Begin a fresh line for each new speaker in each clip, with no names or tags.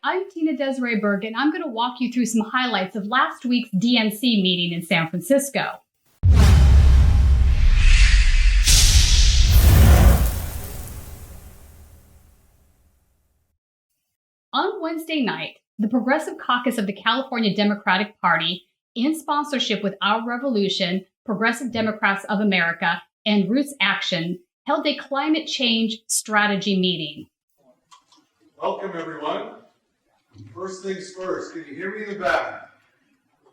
I'm Tina-Desiree Berg, and I'm going to walk you through some highlights of last week's DNC meeting in San Francisco. On Wednesday night, the Progressive Caucus of the California Democratic Party, in sponsorship with Our Revolution, Progressive Democrats of America, and Roots Action, held a climate change strategy meeting.
Welcome, everyone. First things first, can you hear me in the back?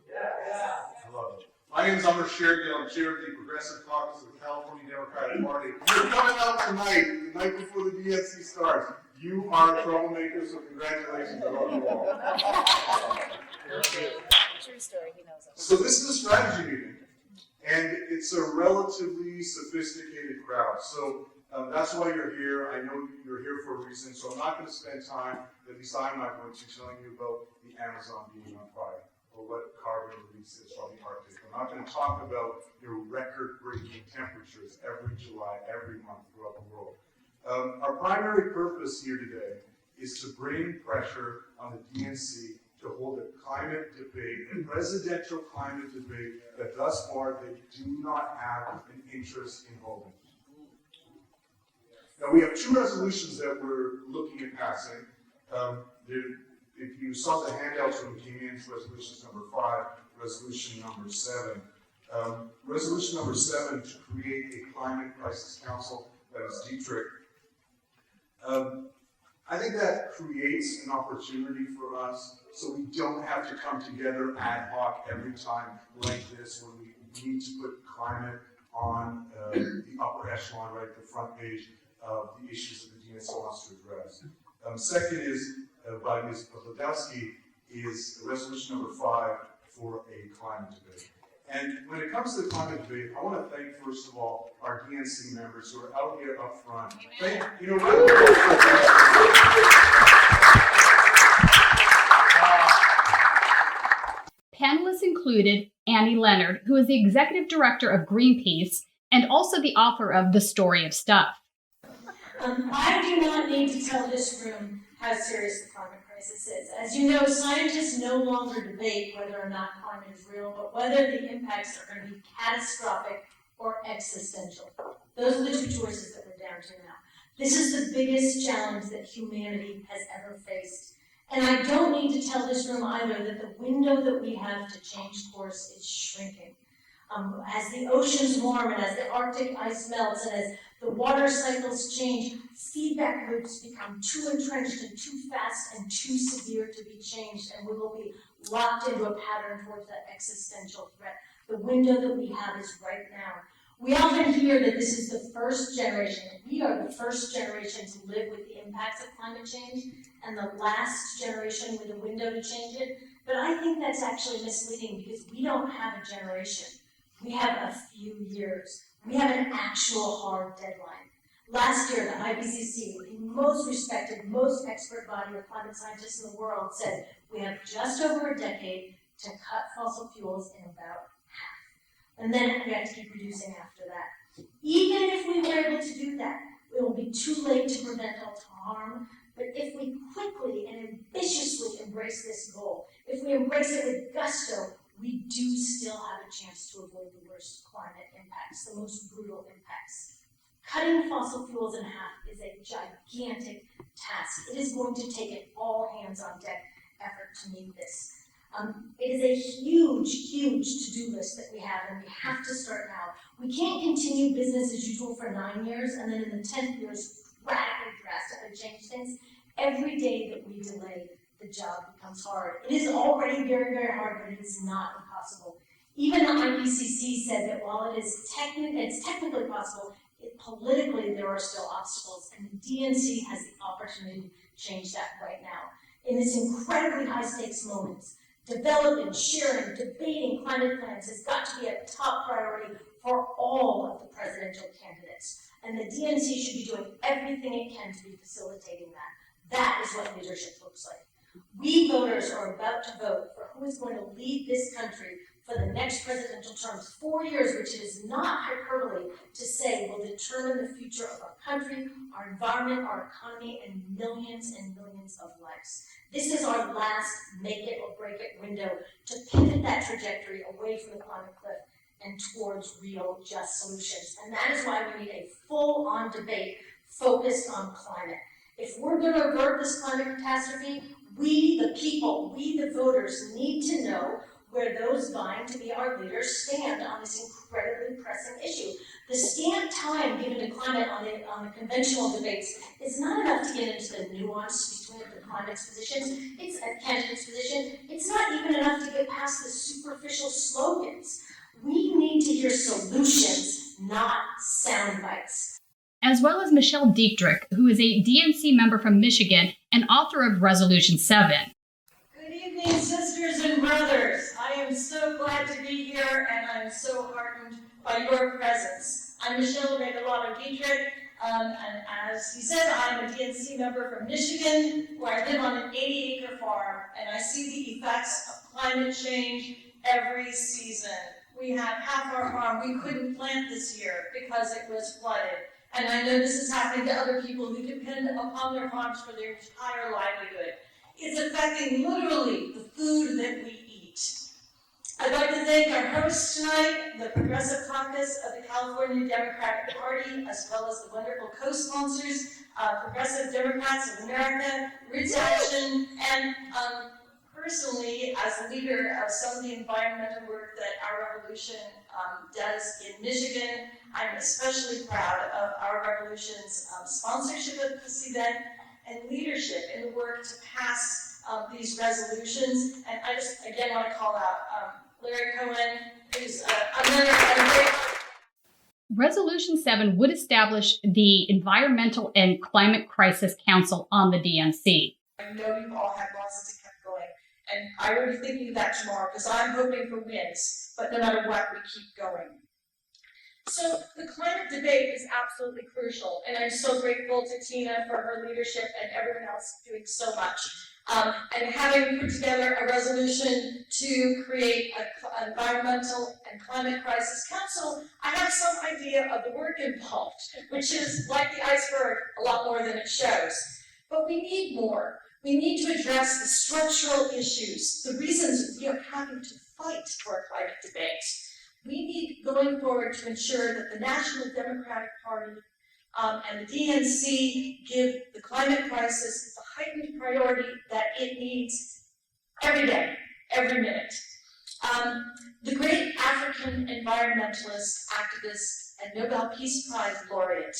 Yeah. Hello. My name is Amr Shergill. I'm chair of the Progressive Caucus of the California Democratic Party. You're coming out tonight, the night before the DNC starts. You are troublemakers, so congratulations to all you all.
True story, he knows it.
So this is a strategy meeting, and it's a relatively sophisticated crowd. So that's why you're here. I know you're here for a reason, so I'm not going to spend time, at least I'm not going to, telling you about the Amazon being on fire or what carbon release is from the Arctic. I'm not going to talk about your record-breaking temperatures every July, every month throughout the world. Our primary purpose here today is to bring pressure on the DNC to hold a climate debate, a presidential climate debate that thus far they do not have an interest in holding. Now, we have two resolutions that we're looking at passing. If you saw the handouts when we came in, resolutions number 5, resolution number 7. Resolution number 7 to create a climate crisis council, that is Dietrich. I think that creates an opportunity for us so we don't have to come together ad hoc every time like this when we need to put climate on the upper echelon, right, the front page of the issues that the DNC wants to address. Second is, by Ms. Podlodowski, is resolution number 5 for a climate debate. And when it comes to the climate debate, I want to thank, first of all, our DNC members who are out here up front.
Panelists included Annie Leonard, who is the executive director of Greenpeace and also the author of The Story of Stuff.
I do not need to tell this room how serious the climate crisis is. As you know, scientists no longer debate whether or not climate is real, but whether the impacts are going to be catastrophic or existential. Those are the two choices that we're down to now. This is the biggest challenge that humanity has ever faced. And I don't need to tell this room either that the window that we have to change course is shrinking. As the oceans warm and as the Arctic ice melts and as the water cycles change, feedback loops become too entrenched and too fast and too severe to be changed, and we will be locked into a pattern towards that existential threat. The window that we have is right now. We often hear that this is the first generation, that we are the first generation to live with the impacts of climate change and the last generation with a window to change it, but I think that's actually misleading because we don't have a generation. We have a few years. We have an actual hard deadline. Last year, the IPCC, the most respected, most expert body of climate scientists in the world, said we have just over a decade to cut fossil fuels in about half. And then we have to keep reducing after that. Even if we were able to do that, it will be too late to prevent all harm. But if we quickly and ambitiously embrace this goal, if we embrace it with gusto, we do still have a chance to avoid the worst climate impacts, the most brutal impacts. Cutting fossil fuels in half is a gigantic task. It is going to take an all-hands-on-deck effort to meet this. It is a huge, huge to-do list that we have, and we have to start now. We can't continue business as usual for 9 years, and then in the 10th year, radically, drastically change things. Every day that we delay, the job becomes hard. It is already very, very hard, but it is not impossible. Even the IPCC said that while it's technically possible, politically there are still obstacles, and the DNC has the opportunity to change that right now. In this incredibly high-stakes moment, developing, sharing, debating climate plans has got to be a top priority for all of the presidential candidates. And the DNC should be doing everything it can to be facilitating that. That is what leadership looks like. We voters are about to vote for who is going to lead this country for the next presidential terms, 4 years, which it is not hyperbole to say will determine the future of our country, our environment, our economy, and millions of lives. This is our last make it or break it window to pivot that trajectory away from the climate cliff and towards real, just solutions. And that is why we need a full-on debate focused on climate. If we're going to avert this climate catastrophe, we, the people, we, the voters, need to know where those vying to be our leaders stand on this incredibly pressing issue. The scant time given to climate on the conventional debates is not enough to get into the nuance between the climate's positions. It's a candidate's position. It's not even enough to get past the superficial slogans. We need to hear solutions, not sound bites.
As well as Michelle Dietrich, who is a DNC member from Michigan and author of Resolution 7.
Good evening, sisters and brothers. I am so glad to be here, and I am so heartened by your presence. I'm Michelle Dietrich, and as he said, I'm a DNC member from Michigan, where I live on an 80-acre farm, and I see the effects of climate change every season. We had half our farm we couldn't plant this year because it was flooded. And I know this is happening to other people who depend upon their farms for their entire livelihood. It's affecting literally the food that we eat. I'd like to thank our hosts tonight, the Progressive Caucus of the California Democratic Party, as well as the wonderful co-sponsors, Progressive Democrats of America, Roots Action, and personally, as a leader of some of the environmental work that our revolution does in Michigan, I'm especially proud of our revolution's sponsorship of this event and leadership in the work to pass these resolutions. And I just, again, want to call out Larry Cohen, who's another great.
Resolution 7 would establish the Environmental and Climate Crisis Council on the DNC.
I know you've all had losses to keep going, and I will be thinking of that tomorrow because I'm hoping for wins, but no matter what, we keep going. So the climate debate is absolutely crucial, and I'm so grateful to Tina for her leadership and everyone else doing so much. And having put together a resolution to create an environmental and climate crisis council, I have some idea of the work involved, which is, like the iceberg, a lot more than it shows. But we need more. We need to address the structural issues, the reasons we are having to fight for a climate debate. We need, going forward, to ensure that the National Democratic Party and the DNC give the climate crisis the heightened priority that it needs every day, every minute. The great African environmentalist, activist, and Nobel Peace Prize laureate,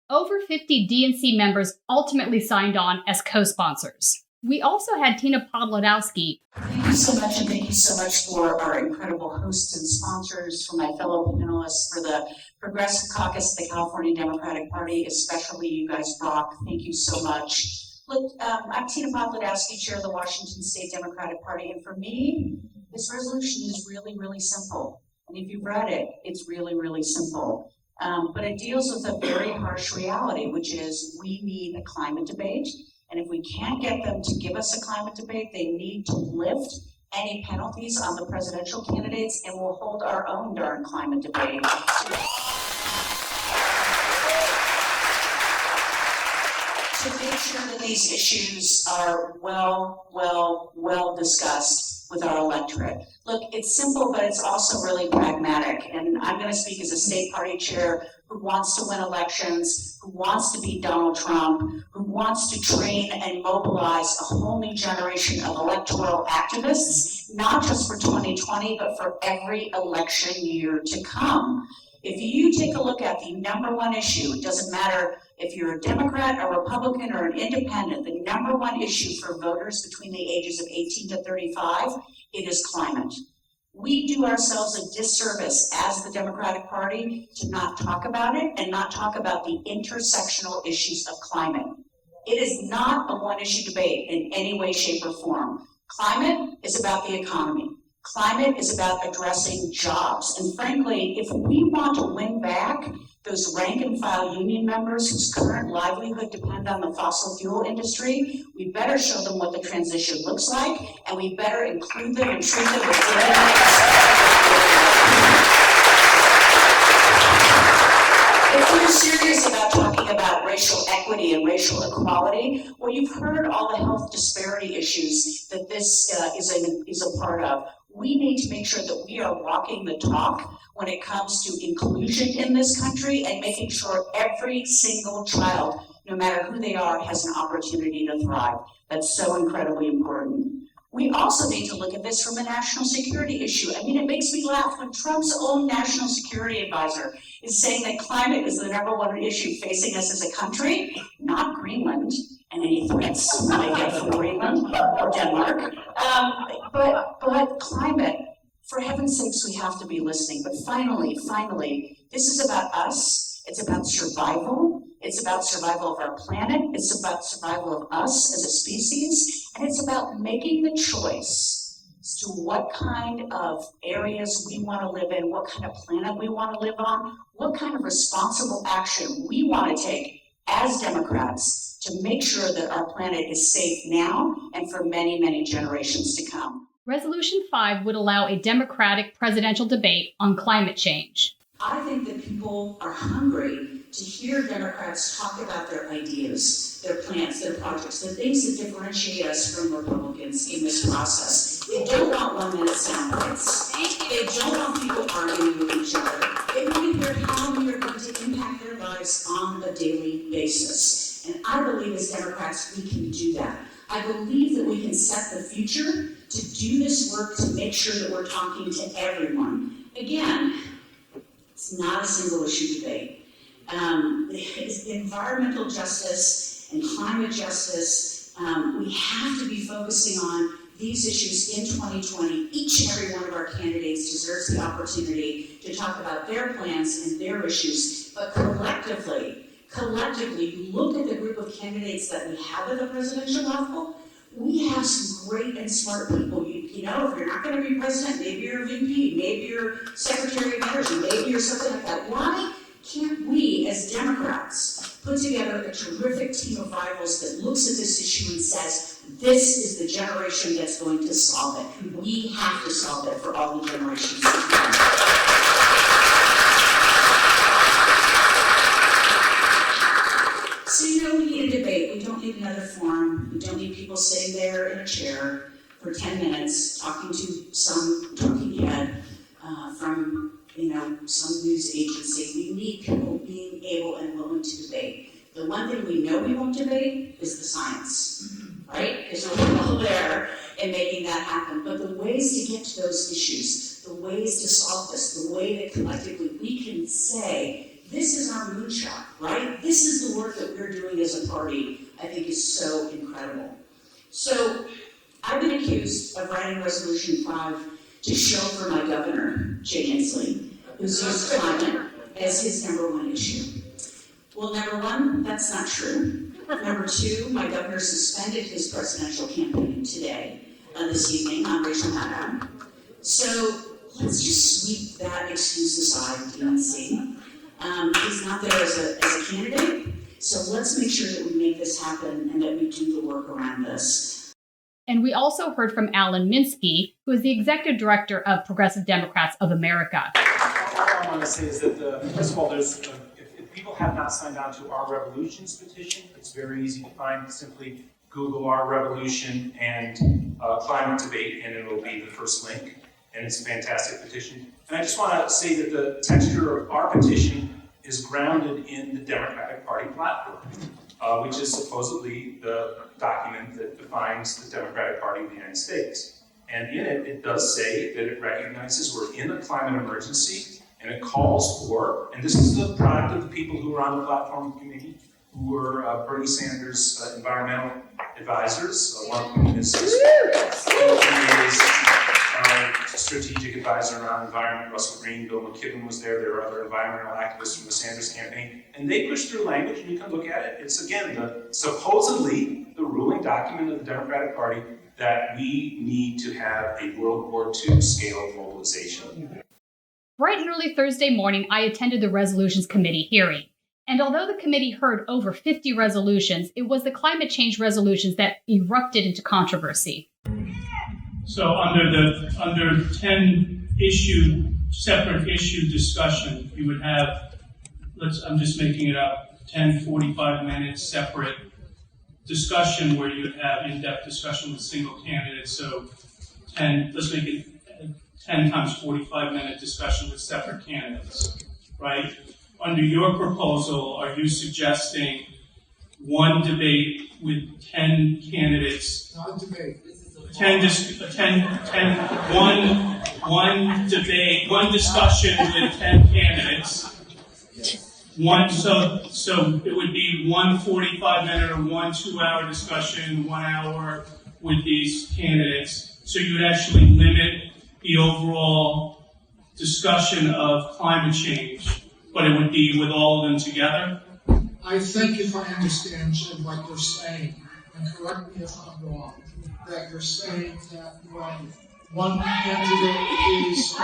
Over 50 DNC members ultimately signed on as co-sponsors. We also had Tina Podlodowski.
Thank you so much, and thank you so much for our incredible hosts and sponsors, for my fellow panelists, for the Progressive Caucus of the California Democratic Party, especially you guys rock. Thank you so much. Look, I'm Tina Podlodowski, chair of the Washington State Democratic Party, and for me, this resolution is really, really simple. And if you've read it, it's really, really simple. But it deals with a very harsh reality, which is we need a climate debate. And if we can't get them to give us a climate debate, they need to lift any penalties on the presidential candidates, and we'll hold our own darn climate debate. To make sure that these issues are well discussed with our electorate. Look, it's simple, but it's also really pragmatic. And I'm going to speak as a state party chair who wants to win elections, who wants to beat Donald Trump, who wants to train and mobilize a whole new generation of electoral activists, not just for 2020, but for every election year to come. If you take a look at the number one issue, it doesn't matter if you're a Democrat, a Republican, or an independent, the number one issue for voters between the ages of 18 to 35, it is climate. We do ourselves a disservice as the Democratic Party to not talk about it and not talk about the intersectional issues of climate. It is not a one-issue debate in any way, shape, or form. Climate is about the economy. Climate is about addressing jobs. And frankly, if we want to win back those rank and file union members whose current livelihood depend on the fossil fuel industry, we better show them what the transition looks like, and we better include them and treat them with dignity. If we're serious about talking about racial equity and racial equality, well, you've heard all the health disparity issues that this is a part of. We need to make sure that we are walking the talk when it comes to inclusion in this country and making sure every single child, no matter who they are, has an opportunity to thrive. That's so incredibly important. We also need to look at this from a national security issue. I mean, it makes me laugh when Trump's own national security advisor is saying that climate is the #1 issue facing us as a country, not Greenland and any threats we may get from Greenland or Denmark. But climate, for heaven's sakes, we have to be listening. But finally, this is about us. It's about survival. It's about survival of our planet. It's about survival of us as a species. And it's about making the choice as to what kind of areas we want to live in, what kind of planet we want to live on, what kind of responsible action we want to take as Democrats to make sure that our planet is safe now and for many, many generations to come.
Resolution 5 would allow a Democratic presidential debate on climate change.
I think that people are hungry to hear Democrats talk about their ideas, their plans, their projects, the things that differentiate us from Republicans in this process. They don't want 1-minute sound bites. They don't want people arguing with each other. They want to hear how we are going to impact their lives on a daily basis. And I believe as Democrats we can do that. I believe that we can set the future to do this work to make sure that we're talking to everyone. Again, it's not a single issue debate. Environmental justice and climate justice, we have to be focusing on these issues in 2020. Each and every one of our candidates deserves the opportunity to talk about their plans and their issues, but collectively, you look at the group of candidates that we have at the presidential level, we have some great and smart people. You know, if you're not going to be president, maybe you're a VP, maybe you're Secretary of Energy, maybe you're something like that. Why can't we, as Democrats, put together a terrific team of rivals that looks at this issue and says, this is the generation that's going to solve it. We have to solve it for all the generations to come. So, you know, we need a debate. We don't need another forum. We don't need people sitting there in a chair for 10 minutes talking to some talking head from, some news agency. We need people being able and willing to debate. The one thing we know we won't debate is the science, right? Because we're all there in making that happen. But the ways to get to those issues, the ways to solve this, the way that collectively we can say, this is our moonshot, right? This is the work that we're doing as a party, I think is so incredible. So I've been accused of writing Resolution 5 to show for my governor, Jay Inslee, who's used climate as his #1 issue. Well, #1, that's not true. #2, my governor suspended his presidential campaign today, this evening, on racial matter. So let's just sweep that excuse aside, DNC. He's not there as a candidate, so let's make sure that we make this happen and that we do the work around this.
And we also heard from Alan Minsky, who is the Executive Director of Progressive Democrats of America.
All I want to say is that, first of all, if people have not signed on to Our Revolution's petition, it's very easy to find. Simply Google Our Revolution and climate debate, and it'll be the first link. And it's a fantastic petition. And I just want to say that the texture of our petition is grounded in the Democratic Party platform, which is supposedly the document that defines the Democratic Party of the United States. And in it, it does say that it recognizes we're in a climate emergency, and it calls for, and this is the product of the people who were on the platform committee, who were Bernie Sanders' environmental advisors, one of whom is strategic advisor around environment. Russell Green, Bill McKibben was there. There were other environmental activists from the Sanders campaign. And they pushed through language, and you can look at it. It's, again, supposedly the ruling document of the Democratic Party that we need to have a World War II scale mobilization.
Bright and early Thursday morning, I attended the Resolutions Committee hearing. And although the committee heard over 50 resolutions, it was the climate change resolutions that erupted into controversy.
So under 10 separate issue discussion, you would have, I'm just making it up, 10 45-minute separate discussion where you have in-depth discussion with single candidates. So let's make it 10 times 45-minute discussion with separate candidates, right? Under your proposal, are you suggesting one debate with 10 candidates?
Not debate.
One debate, one discussion with 10 candidates. So it would be one 45-minute or one 2-hour discussion, 1 hour with these candidates. So you would actually limit the overall discussion of climate change, but it would be with all of them together?
I think if I understand, Jim, what you're saying, and correct me if I'm wrong, that you're saying that when one candidate is...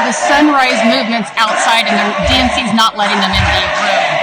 The sunrise movement's outside and the DNC's not letting them in the room.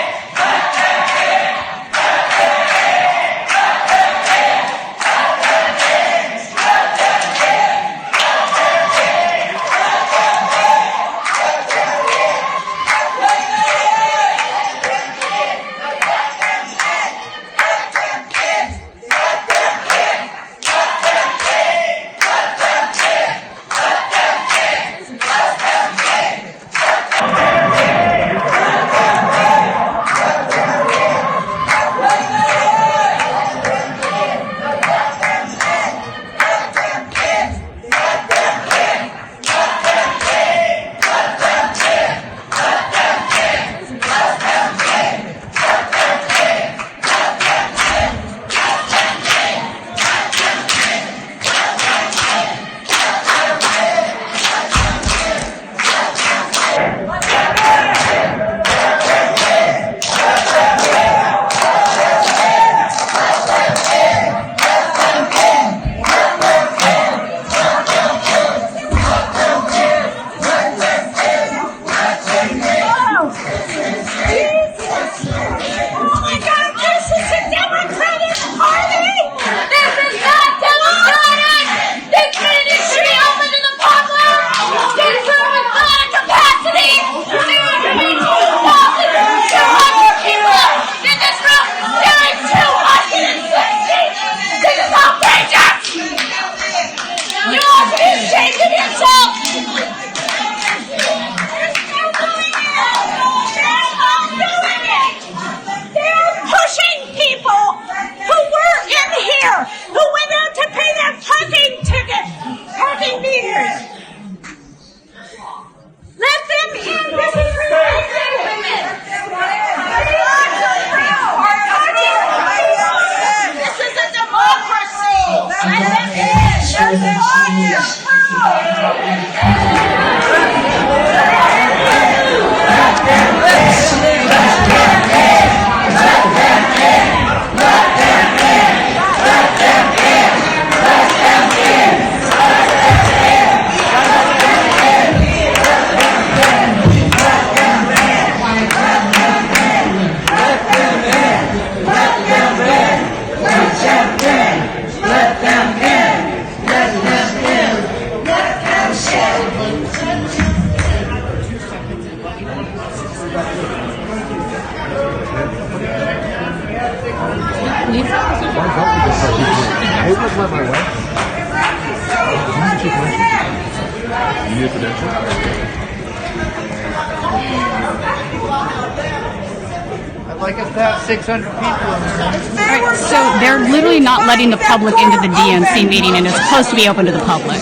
I'd like us to have 600 people in there.
Right, so they're literally not letting the public into the DNC meeting, and it's supposed to be open to the public.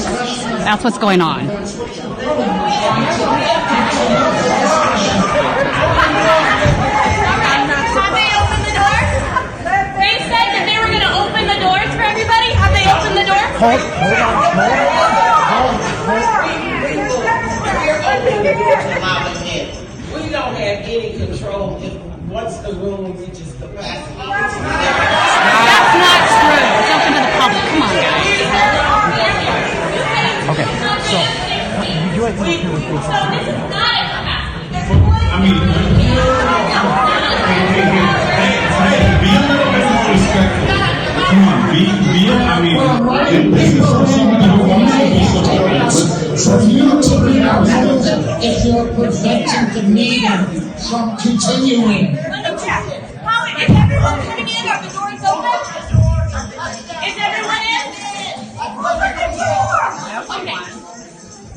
That's what's going on.
Have they opened the door? They said that they were going to open the doors for everybody. Have they opened the door?
Hold on.
We don't have any control if once the room reaches capacity.
That's not true. It's open to the public. Come on, guys.
Okay, so would you like to hear what
So this is not a capacity.
I mean, be a little bit more respectful. Come on, I mean, this is something you want to be supported.
For you to be out, if you're preventing the meeting prevent from continuing.
Let me check. Is everyone coming in? Are the doors open? Is everyone in? Okay.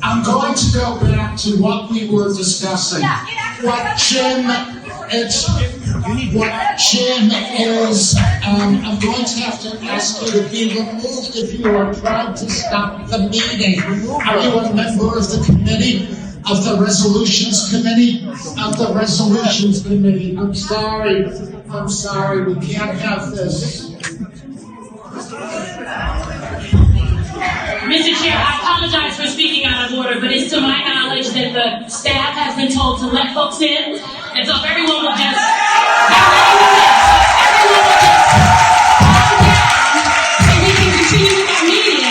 I'm going to go back to what we were discussing. What Jim is, I'm going to have to ask you to be removed if you are trying to stop the meeting. Are you a member of the committee? Of the resolutions committee? Of the resolutions committee. I'm sorry, we can't have this.
Mr. Chair, I apologize for speaking out of order, but it's to my knowledge that the staff has been told to let folks in, and so if everyone will just calm down, so we can continue with our meeting.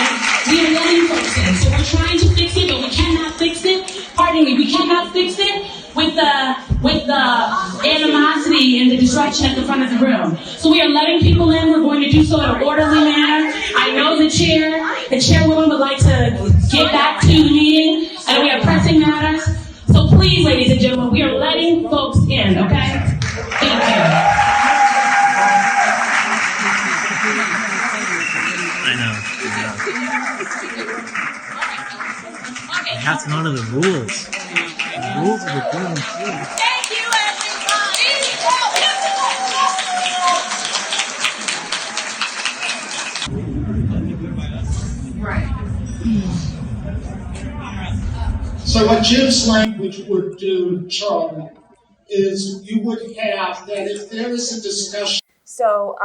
We are letting folks in, so we're trying to fix it, but we cannot fix it. Pardon me, we cannot fix it with the animosity and the disruption at the front of the room. So we are letting people in. We're going to do so in an orderly manner. I know the chairwoman would like to get back to the meeting, and we have pressing matters. So please, ladies and gentlemen, we are letting folks in, okay? Thank you.
I know. That's none of the rules. The rules of the DNC.
Thank you, everybody.
Right. So what Jim's language would do, Charlie, is you would have that if there is a discussion.
So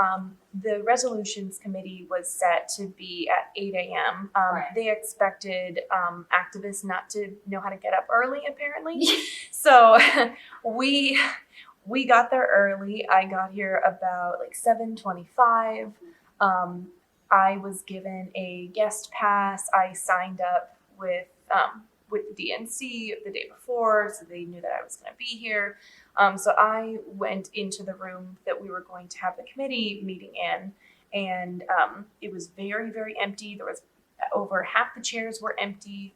the resolutions committee was set to be at 8 a.m. They expected activists not to know how to get up early, apparently. So we got there early. I got here about like 7:25. I was given a guest pass. I signed up with the DNC the day before, so they knew that I was going to be here. So I went into the room that we were going to have the committee meeting in, and it was very, very empty. There was over half the chairs were empty.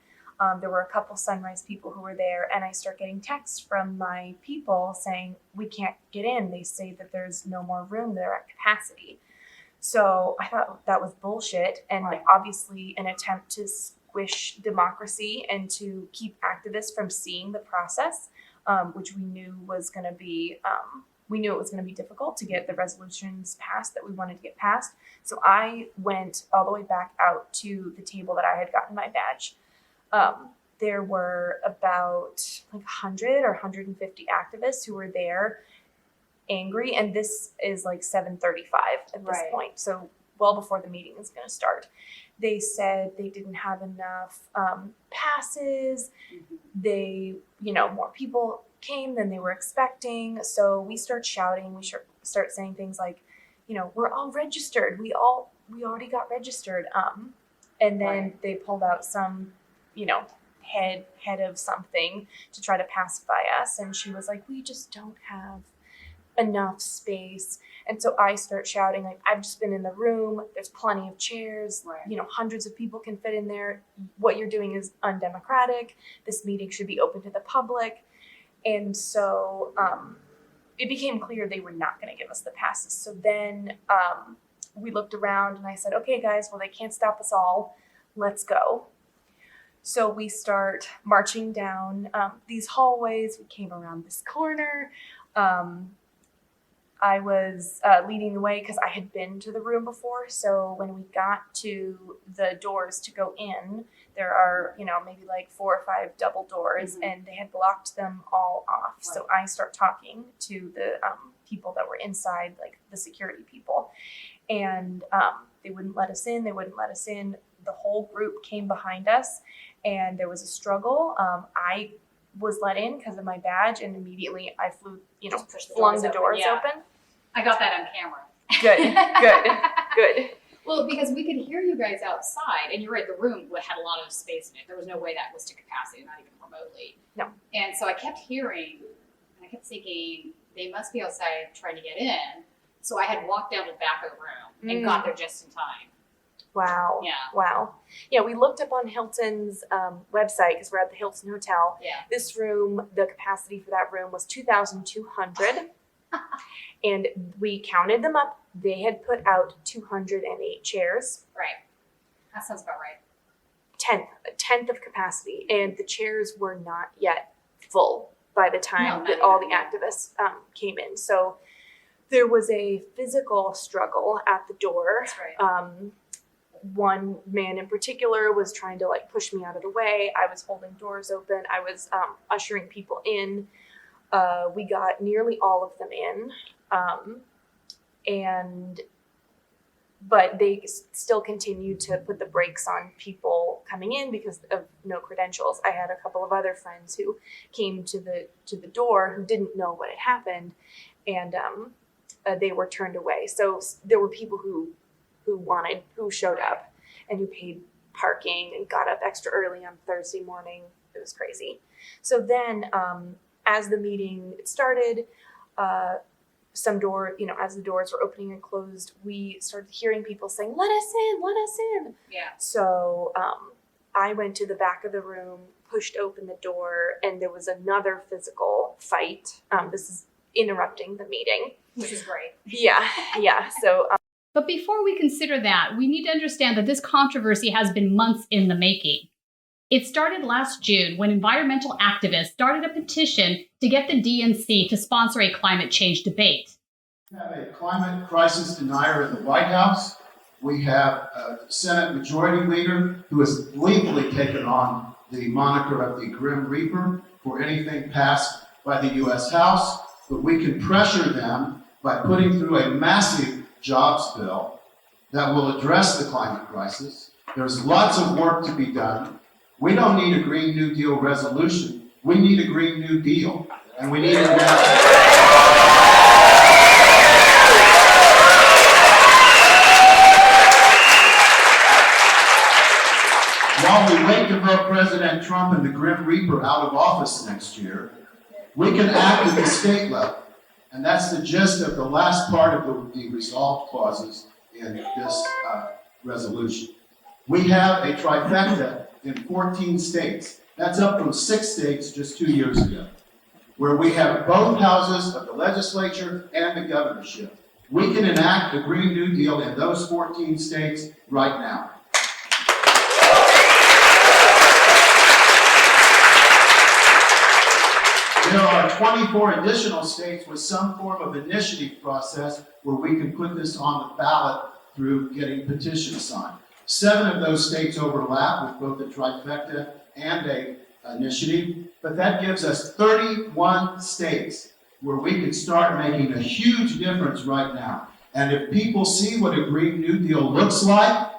There were a couple Sunrise people who were there, and I start getting texts from my people saying, we can't get in. They say that there's no more room. They're at capacity. So I thought that was bullshit, and obviously an attempt to squish democracy and to keep activists from seeing the process, which we knew was going to be, difficult to get the resolutions passed that we wanted to get passed. So I went all the way back out to the table that I had gotten my badge. There were about like 100 or 150 activists who were there, angry, and this is like 7:35 at this point, so well before the meeting is going to start. They said they didn't have enough passes. They, more people came than they were expecting. So we start shouting. We start saying things like, we're all registered. We already got registered. And then they pulled out some, head of something to try to pacify us. And she was like, we just don't have enough space. And so I start shouting, like, I've just been in the room. There's plenty of chairs. Hundreds of people can fit in there. What you're doing is undemocratic. This meeting should be open to the public. And so it became clear they were not going to give us the passes. So then we looked around and I said, okay, guys, well, they can't stop us all. Let's go. So we start marching down these hallways. We came around this corner. I was leading the way because I had been to the room before. So when we got to the doors to go in, there are, maybe like 4 or 5 double doors, and they had blocked them all off. So I start talking to the people that were inside, like the security people, and they wouldn't let us in. The whole group came behind us, and there was a struggle. I was let in because of my badge, and immediately I flung the doors open.
I got that on camera.
Good.
Well, because we could hear you guys outside, and you're right, the room had a lot of space in it. There was no way that was to capacity, not even remotely.
No.
And so I kept hearing, and I kept thinking, they must be outside trying to get in. So I had walked down to the back of the room and got there just in time.
Wow.
Yeah.
Wow. Yeah, we looked up on Hilton's website because we're at the Hilton Hotel.
Yeah.
This room, the capacity for that room was 2,200. And we counted them up. They had put out 208 chairs.
Right. That sounds about right.
A tenth of capacity. And the chairs were not yet full by the time
No,
that all the activists came in. So there was a physical struggle at the door.
That's right.
One man in particular was trying to like push me out of the way. I was holding doors open. I was ushering people in. We got nearly all of them in. But they still continued to put the brakes on people coming in because of no credentials. I had a couple of other friends who came to the door who didn't know what had happened, and they were turned away. So there were people who showed up and who paid parking and got up extra early on Thursday morning. It was crazy. So then, as the meeting started, as the doors were opening and closed, we started hearing people saying, "Let us in, let us in."
Yeah.
So I went to the back of the room, pushed open the door, and there was another physical fight. This is interrupting the meeting.
Which is great.
Yeah. So.
But before we consider that, we need to understand that this controversy has been months in the making. It started last June when environmental activists started a petition to get the DNC to sponsor a climate change debate.
We have a climate crisis denier in the White House. We have a Senate Majority Leader who has gleefully taken on the moniker of the Grim Reaper for anything passed by the U.S. House. But we can pressure them by putting through a massive jobs bill that will address the climate crisis. There's lots of work to be done. We don't need a Green New Deal resolution. We need a Green New Deal. And we need it now. While we wait to vote President Trump and the Grim Reaper out of office next year, we can act at the state level. And that's the gist of the last part of the resolve clauses in this resolution. We have a trifecta in 14 states. That's up from 6 states just 2 years ago, where we have both houses of the legislature and the governorship. We can enact the Green New Deal in those 14 states right now. There are 24 additional states with some form of initiative process where we can put this on the ballot through getting petitions signed. 7 of those states overlap with both the trifecta and a initiative, but that gives us 31 states where we can start making a huge difference right now. And if people see what a Green New Deal looks like,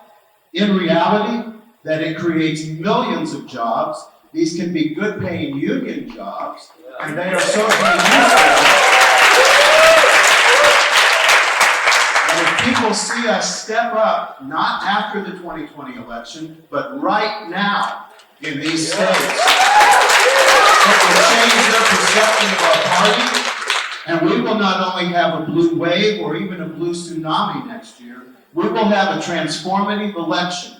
in reality, that it creates millions of jobs. These can be good paying union jobs, and they are socially useful. And if people see us step up, not after the 2020 election, but right now in these states, it will change their perception of our party, and we will not only have a blue wave or even a blue tsunami next year, we will have a transformative election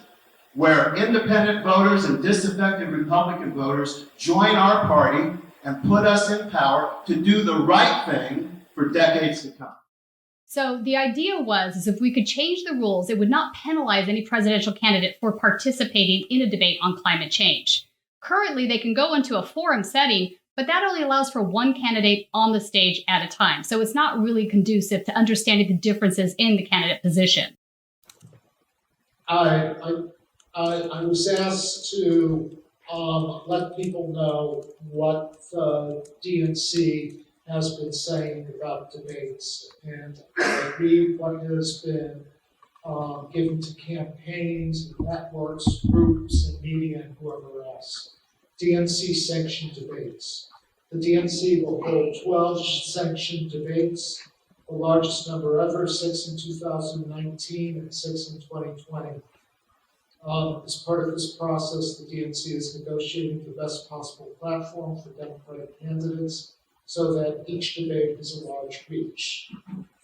where independent voters and disaffected Republican voters join our party and put us in power to do the right thing for decades to come.
So the idea was if we could change the rules, it would not penalize any presidential candidate for participating in a debate on climate change. Currently, they can go into a forum setting, but that only allows for one candidate on the stage at a time. So it's not really conducive to understanding the differences in the candidate position.
I was asked to let people know what the DNC has been saying about debates, and I read what has been given to campaigns, networks, groups, and media, and whoever else. DNC sanctioned debates. The DNC will hold 12 sanctioned debates, the largest number ever, 6 in 2019 and 6 in 2020. As part of this process, the DNC is negotiating the best possible platform for Democratic candidates so that each debate has a large reach.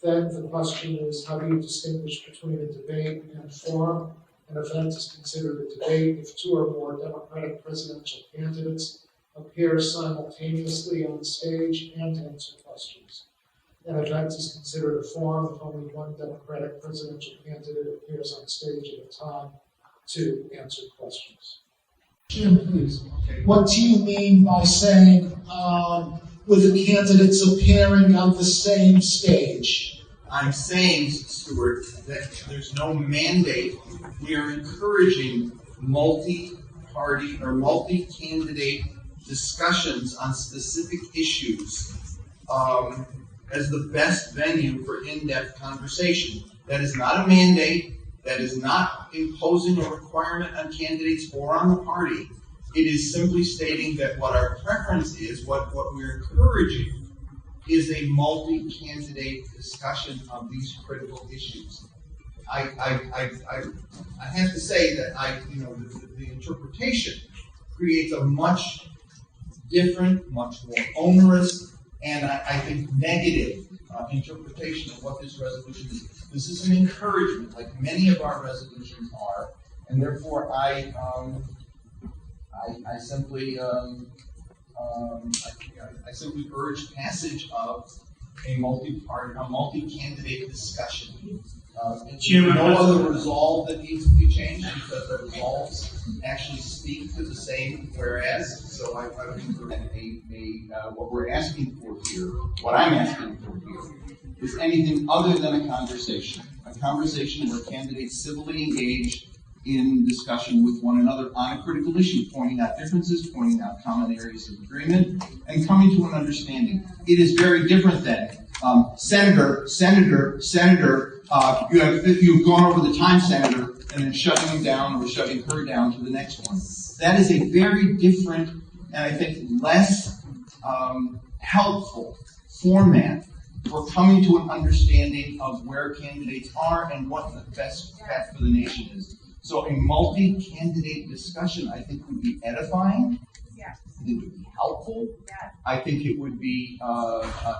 Then the question is, how do you distinguish between a debate and forum? An event is considered a debate if two or more Democratic presidential candidates appear simultaneously on stage and answer questions. An event is considered a forum if only one Democratic presidential candidate appears on stage at a time to answer questions. Jim, please. What do you mean by saying with the candidates appearing on the same stage?
I'm saying, Stuart, that there's no mandate. We are encouraging multi-party or multi-candidate discussions on specific issues as the best venue for in-depth conversation. That is not a mandate. That is not imposing a requirement on candidates or on the party. It is simply stating that what our preference is, what we're encouraging, is a multi-candidate discussion of these critical issues. I have to say that the interpretation creates a much different, much more onerous, and I think negative interpretation of what this resolution is. This is an encouragement, like many of our resolutions are, and therefore I simply urge passage of a multi-candidate discussion. No other resolve that needs to be changed because the resolves actually speak to the same whereas. So I would encourage what we're asking for here, what I'm asking for here, is anything other than a conversation where candidates civilly engage in discussion with one another on a critical issue, pointing out differences, pointing out common areas of agreement, and coming to an understanding. It is very different than Senator, you've gone over the time, Senator, and then shutting him down or shutting her down to the next one. That is a very different and I think less helpful format for coming to an understanding of where candidates are and what the best path for the nation is. So a multi-candidate discussion, I think, would be edifying. Yeah. I think it would be helpful. Yeah. I think it would be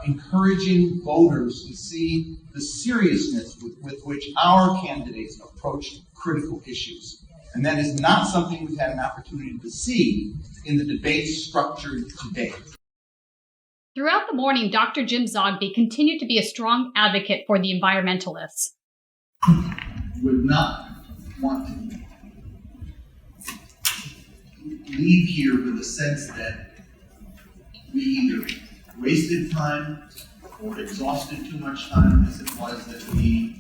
encouraging voters to see the seriousness with which our candidates approach critical issues. And that is not something we've had an opportunity to see in the debates structured today.
Throughout the morning, Dr. Jim Zogby continued to be a strong advocate for the environmentalists.
Would not want to leave here with a sense that we either wasted time or exhausted too much time as it was that we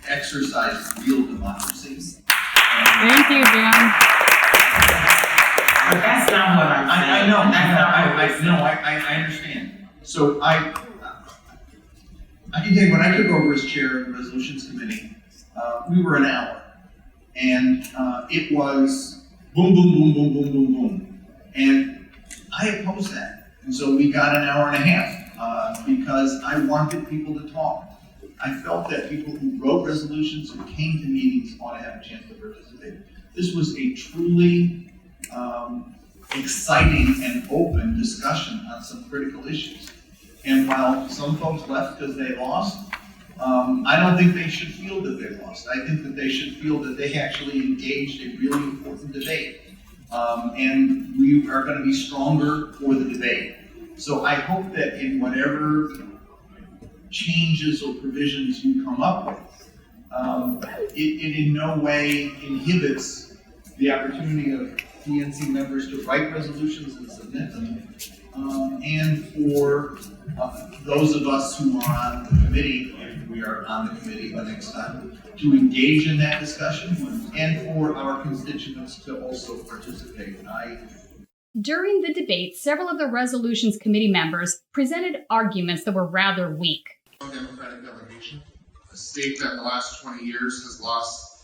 exercised real democracy.
Thank you, Jim.
But that's not what I'm saying. I know. I understand. So I can tell you, when I took over as chair of the Resolutions Committee, we were an hour. And it was boom, boom, boom, boom, boom, boom, boom. And I opposed that. And so we got an hour and a half because I wanted people to talk. I felt that people who wrote resolutions and came to meetings ought to have a chance to participate. This was a truly exciting and open discussion on some critical issues. And while some folks left because they lost, I don't think they should feel that they lost. I think that they should feel that they actually engaged in really important debate. And we are going to be stronger for the debate. So I hope that in whatever changes or provisions you come up with, it in no way inhibits the opportunity of DNC members to write resolutions and submit them. And for those of us who are on the committee, if we are on the committee the next time, to engage in that discussion, and for our constituents to also participate.
During the debate, several of the Resolutions Committee members presented arguments that were rather weak.
Democratic delegation, a state that in the last 20 years has lost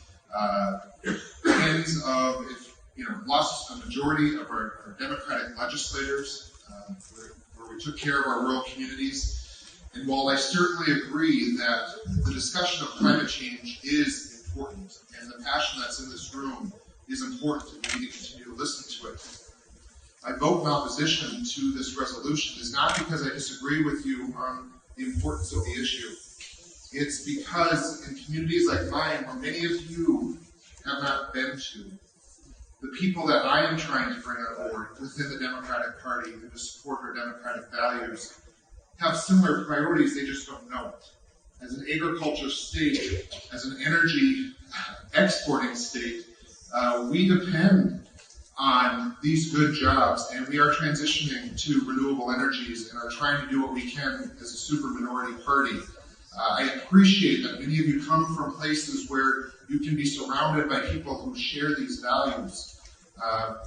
tens of, lost a majority of our Democratic legislators, where we took care of our rural communities. And while I certainly agree that the discussion of climate change is important, and the passion that's in this room is important, and we need to continue to listen to it, my vote in opposition to this resolution is not because I disagree with you on the importance of the issue. It's because in communities like mine, where many of you
have not been to. The people that I am trying to bring on board within the Democratic Party and to support our democratic values have similar priorities, they just don't know it. As an agriculture state, as an energy exporting state, we depend on these good jobs, and we are transitioning to renewable energies and are trying to do what we can as a super minority party. I appreciate that many of you come from places where you can be surrounded by people who share these values.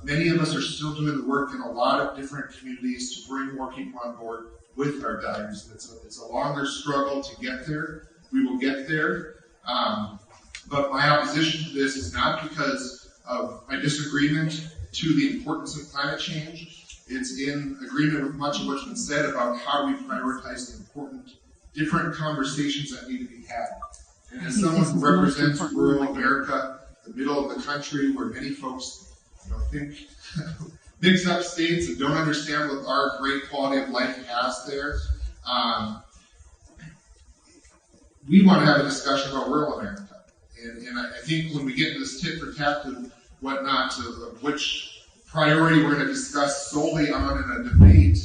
Many of us are still doing the work in a lot of different communities to bring more people on board with our values. It's a longer struggle to get there. We will get there. But my opposition to this is not because of my disagreement to the importance of climate change. It's in agreement with much of what's been said about how we prioritize the important, different conversations that need to be had. And as someone who represents rural America, the middle of the country, where many folks, think mix up states and don't understand what our great quality of life has there, we want to have a discussion about rural America. And I think when we get into this tit for tat and whatnot, of which priority we're going to discuss solely on in a debate,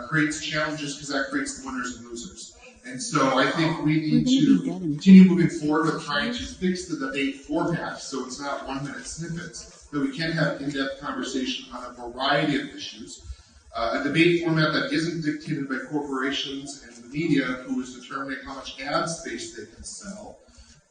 creates challenges because that creates the winners and losers. And so I think we need to continue moving forward with trying to fix the debate format so it's not 1-minute snippets, that we can have in-depth conversation on a variety of issues. A debate format that isn't dictated by corporations and the media, who is determining how much ad space they can sell,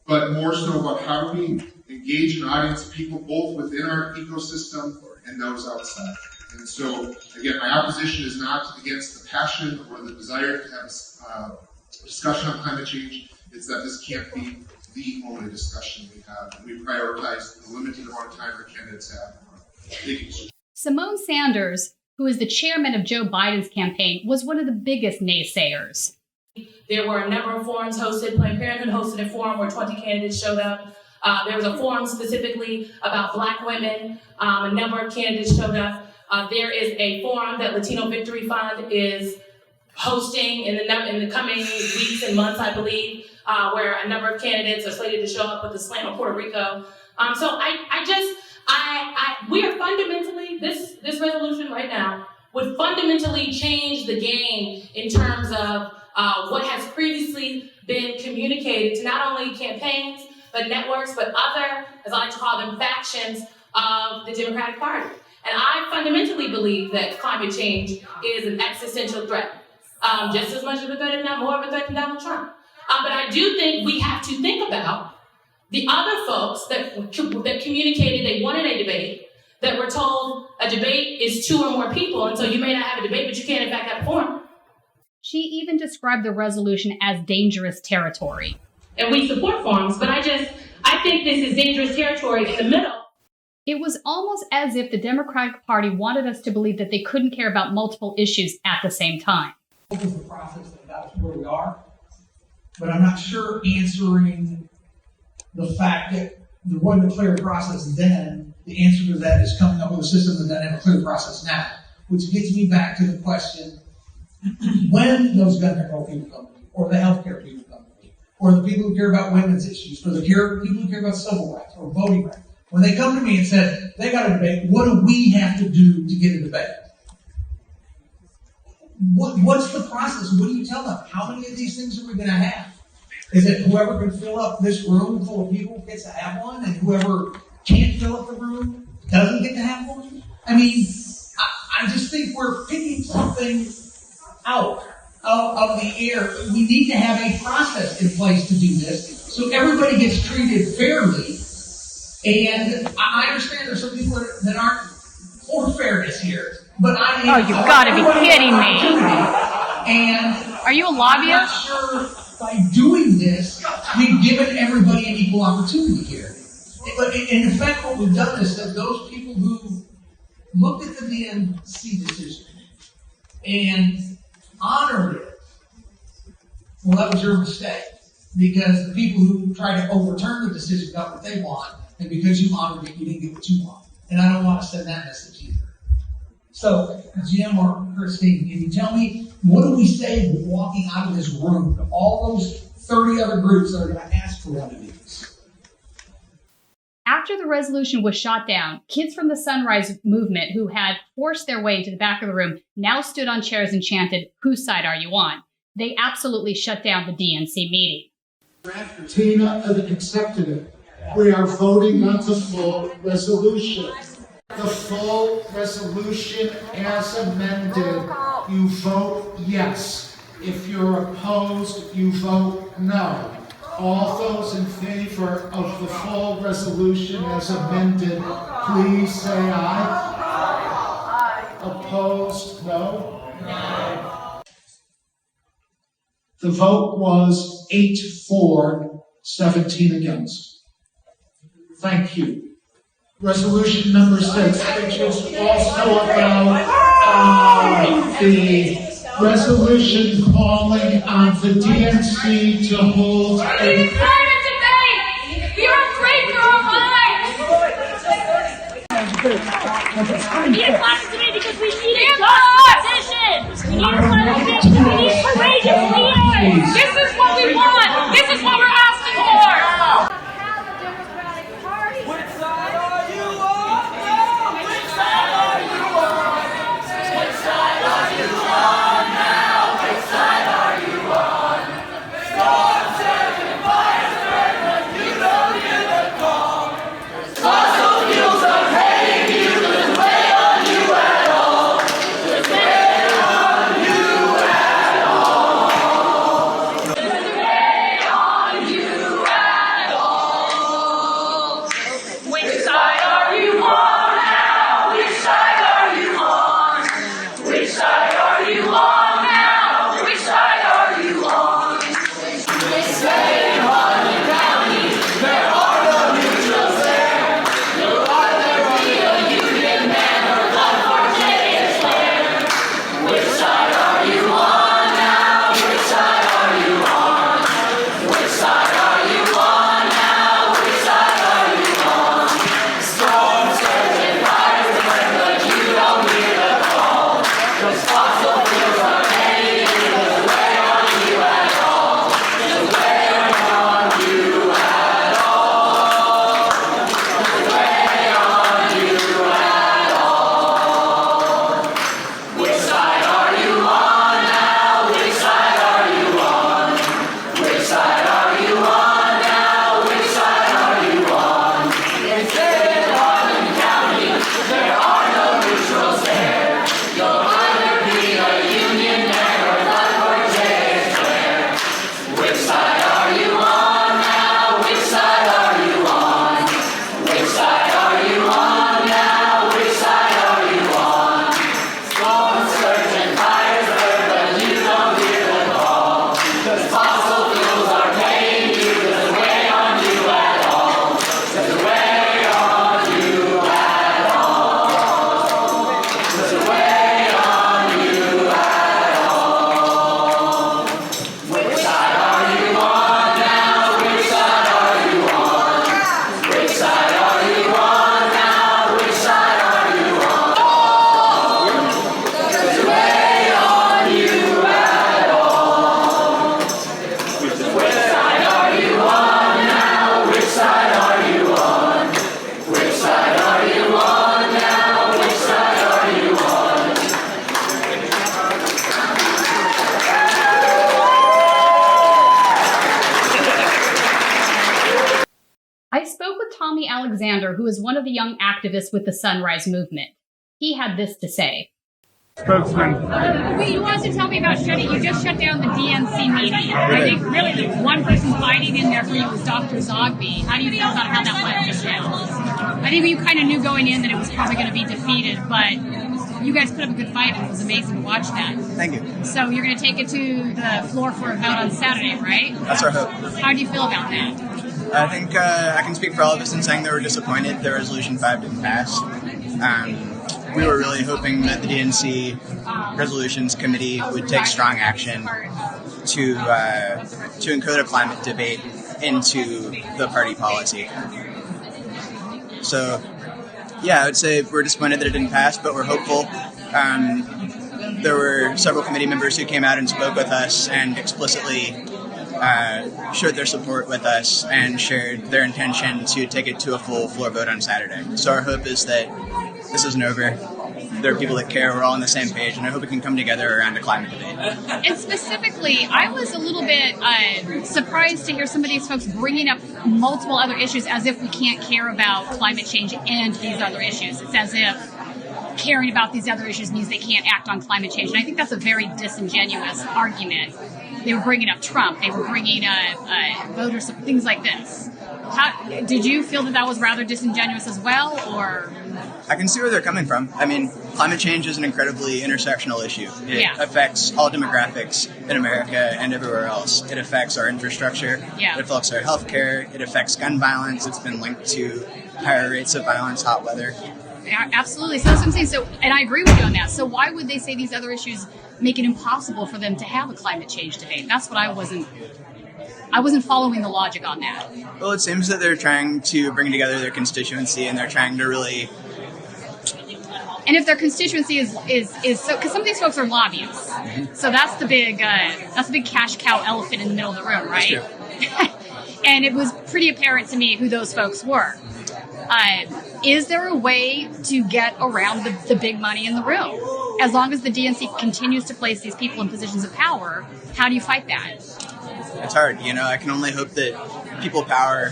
but more so about how do we engage an audience of people both within our ecosystem and those outside. And so, again, my opposition is not against the passion or the desire to have a discussion on climate change. It's that this can't be the only discussion we have. And we prioritize the limited amount of time our candidates have. Thank you.
Simone Sanders, who is the chairman of Joe Biden's campaign, was one of the biggest naysayers.
There were a number of forums hosted. Planned Parenthood hosted a forum where 20 candidates showed up. There was a forum specifically about Black women. A number of candidates showed up. There is a forum that Latino Victory Fund is hosting in the coming weeks and months, I believe, where a number of candidates are slated to show up with the slant on Puerto Rico. We are fundamentally, this resolution right now would fundamentally change the game in terms of what has previously been communicated to not only campaigns, but networks, but other, as I like to call them, factions of the Democratic Party. And I fundamentally believe that climate change is an existential threat, just as much of a threat, if not more of a threat than Donald Trump. But I do think we have to think about the other folks that communicated they wanted a debate, that were told a debate is 2 or more people, and so you may not have a debate, but you can in fact have a forum.
She even described the resolution as dangerous territory.
And we support forums, but I think this is dangerous territory in the middle.
It was almost as if the Democratic Party wanted us to believe that they couldn't care about multiple issues at the same time.
This is the process that got us where we are, but I'm not sure answering the fact that there wasn't a clear process then. The answer to that is coming up with a system that doesn't have a clear process now, which gets me back to the question, when those gun control people come to me, or the healthcare people come to me, or the people who care about women's issues, or the people who care about civil rights or voting rights, when they come to me and say, they got a debate, what do we have to do to get a debate? What's the process? What do you tell them? How many of these things are we going to have? Is it whoever can fill up this room full of people gets to have one, and whoever can't fill up the room doesn't get to have one? I mean, I just think we're picking something out of the air. We need to have a process in place to do this so everybody gets treated fairly. And I understand there's some people that aren't for fairness here, but I am.
Oh, you've got to be kidding me.
And
are you a
I'm
lobbyist?
not sure by doing this, we've given everybody an equal opportunity here. But in effect, what we've done is that those people who looked at the DNC decision and honored it, well, that was your mistake. Because the people who tried to overturn the decision got what they want, and because you honored it, you didn't get what you want. And I don't want to send that message either. So, Jim or Christine, can you tell me, what do we say walking out of this room to all those 30 other groups that are going to ask for one of these?
After the resolution was shot down, kids from the Sunrise Movement who had forced their way into the back of the room now stood on chairs and chanted, "Whose side are you on?" They absolutely shut down the DNC meeting.
Tina accepted it. We are voting on the full resolution. The full resolution as amended, you vote yes. If you're opposed, you vote no. All those in favor of the full resolution as amended, please say aye. Aye. Opposed, no? No. The vote was 8 for, 17 against. Thank you. Resolution number 6, which is also about the resolution calling on the DNC to hold a...
We're tired of debate! We are afraid for our lives! We need a class today because we need a just position! We need a class today because we need courageous leaders! This is what we want! This is what we're asking for!
Which side are you on now? Which side are you on? Which side are you on now? Which side are you on? Storm surging, fire burning, you don't hear the call. Fossil fuels are paying you, there's way on you at all. There's way on you at all. There's way on you at all. Which side are you on now? Which side are you on? Which side are you on now? Which side are you on? Stay on the county, there are no neutrals there. You'll either be a union man or vote for J.S. Blair. Which side are you on now? Which side are you on? Which side are you on now? Which side are you on? Storm surging, fires burn, but you don't hear the call. 'Cause fossil fuels are paying you, there's way on you at all. There's way on you at all. There's way on you at all. Which side are you on now? Which side are you on? Which side are you on now? Which side are you on? In St. Harlan County, there are no neutrals there. You'll either be a union man or vote for J.S. Blair. Which side are you on now? Which side are you on? Which side are you on now? Which side are you on? Storms surging, fires burn, but you don't hear the call. 'Cause fossil fuels are paying you, there's way on you at all. There's way on you at all. There's way on you at all. Which side are you on now? Which side are you on? Which side are you on now? Which side are you on? There's way on you at all. Which side are you on now? Which side are you on? Which side are you on now? Which side are you on?
I spoke with Tommy Alexander, who is one of the young activists with the Sunrise Movement. He had this to say.
Spokesman.
Wait, you wanted to tell me about you just shut down the DNC meeting. I think really the one person fighting in there for you was Dr. Zogby. How do you feel about how that went just now? I think you kind of knew going in that it was probably going to be defeated, but you guys put up a good fight and it was amazing to watch that.
Thank you.
So you're going to take it to the floor for a vote on Saturday, right?
That's our hope.
How do you feel about that?
I think I can speak for all of us in saying that we're disappointed that Resolution 5 didn't pass. We were really hoping that the DNC Resolutions Committee would take strong action to encode a climate debate into the party policy. So, yeah, I would say we're disappointed that it didn't pass, but we're hopeful. There were several committee members who came out and spoke with us and explicitly showed their support with us and shared their intention to take it to a full floor vote on Saturday. So our hope is that this isn't over. There are people that care. We're all on the same page, and I hope we can come together around a climate debate.
And specifically, I was a little bit surprised to hear some of these folks bringing up multiple other issues as if we can't care about climate change and these other issues. It's as if caring about these other issues means they can't act on climate change. And I think that's a very disingenuous argument. They were bringing up Trump. They were bringing voters, things like this. Did you feel that was rather disingenuous as well, or?
I can see where they're coming from. I mean, climate change is an incredibly intersectional issue. It affects all demographics in America and everywhere else. It affects our infrastructure. It affects our healthcare. It affects gun violence. It's been linked to higher rates of violence, hot weather.
Yeah, absolutely. So that's what I'm saying. So, and I agree with you on that. So why would they say these other issues make it impossible for them to have a climate change debate? That's what I wasn't following the logic on that.
Well, it seems that they're trying to bring together their constituency, and they're trying to really.
And if their constituency is so, because some of these folks are lobbyists, so that's the big cash cow elephant in the middle of the room, right? And it was pretty apparent to me who those folks were. Is there a way to get around the big money in the room? As long as the DNC continues to place these people in positions of power, how do you fight that?
It's hard, I can only hope that people power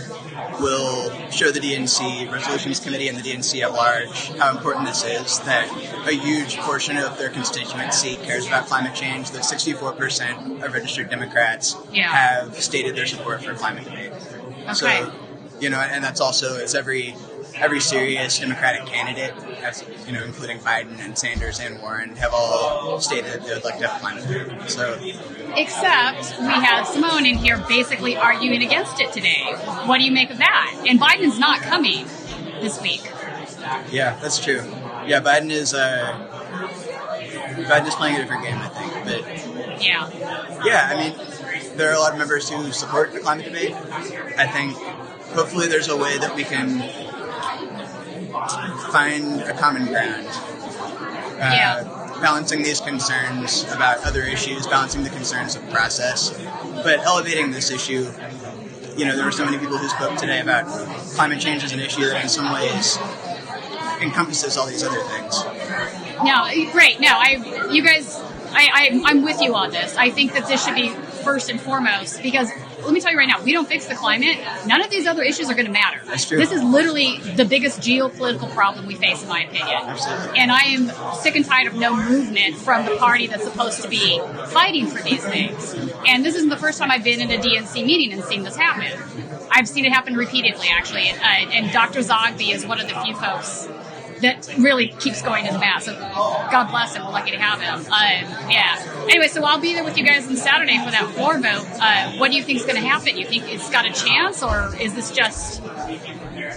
will show the DNC Resolutions Committee and the DNC at large how important this is, that a huge portion of their constituency cares about climate change, that 64% of registered Democrats have stated their support for climate debate.
Okay.
So, and that's also, it's every serious Democratic candidate, including Biden and Sanders and Warren, have all stated that they would like to have climate debate. So,
except we have Simone in here basically arguing against it today. What do you make of that? And Biden's not coming this week.
Yeah, that's true. Yeah, Biden is playing a different game, I think. But I mean, there are a lot of members who support the climate debate. I think hopefully there's a way that we can find a common ground. Balancing these concerns about other issues, balancing the concerns of process, but elevating this issue. There were so many people who spoke today about climate change as an issue that in some ways encompasses all these other things. I'm with you on this. I think that this should be first and foremost, because let me tell you right now, we don't fix the climate, none of these other issues are going to matter. That's true.
This is literally the biggest geopolitical problem we face, in my opinion.
Absolutely.
And I am sick and tired of no movement from the party that's supposed to be fighting for these things. And this isn't the first time I've been in a DNC meeting and seen this happen. I've seen it happen repeatedly, actually. And Dr. Zogby is one of the few folks that really keeps going to the mat. So God bless him. We're lucky to have him. Anyway, so I'll be there with you guys on Saturday for that floor vote. What do you think is going to happen? You think it's got a chance, or is this just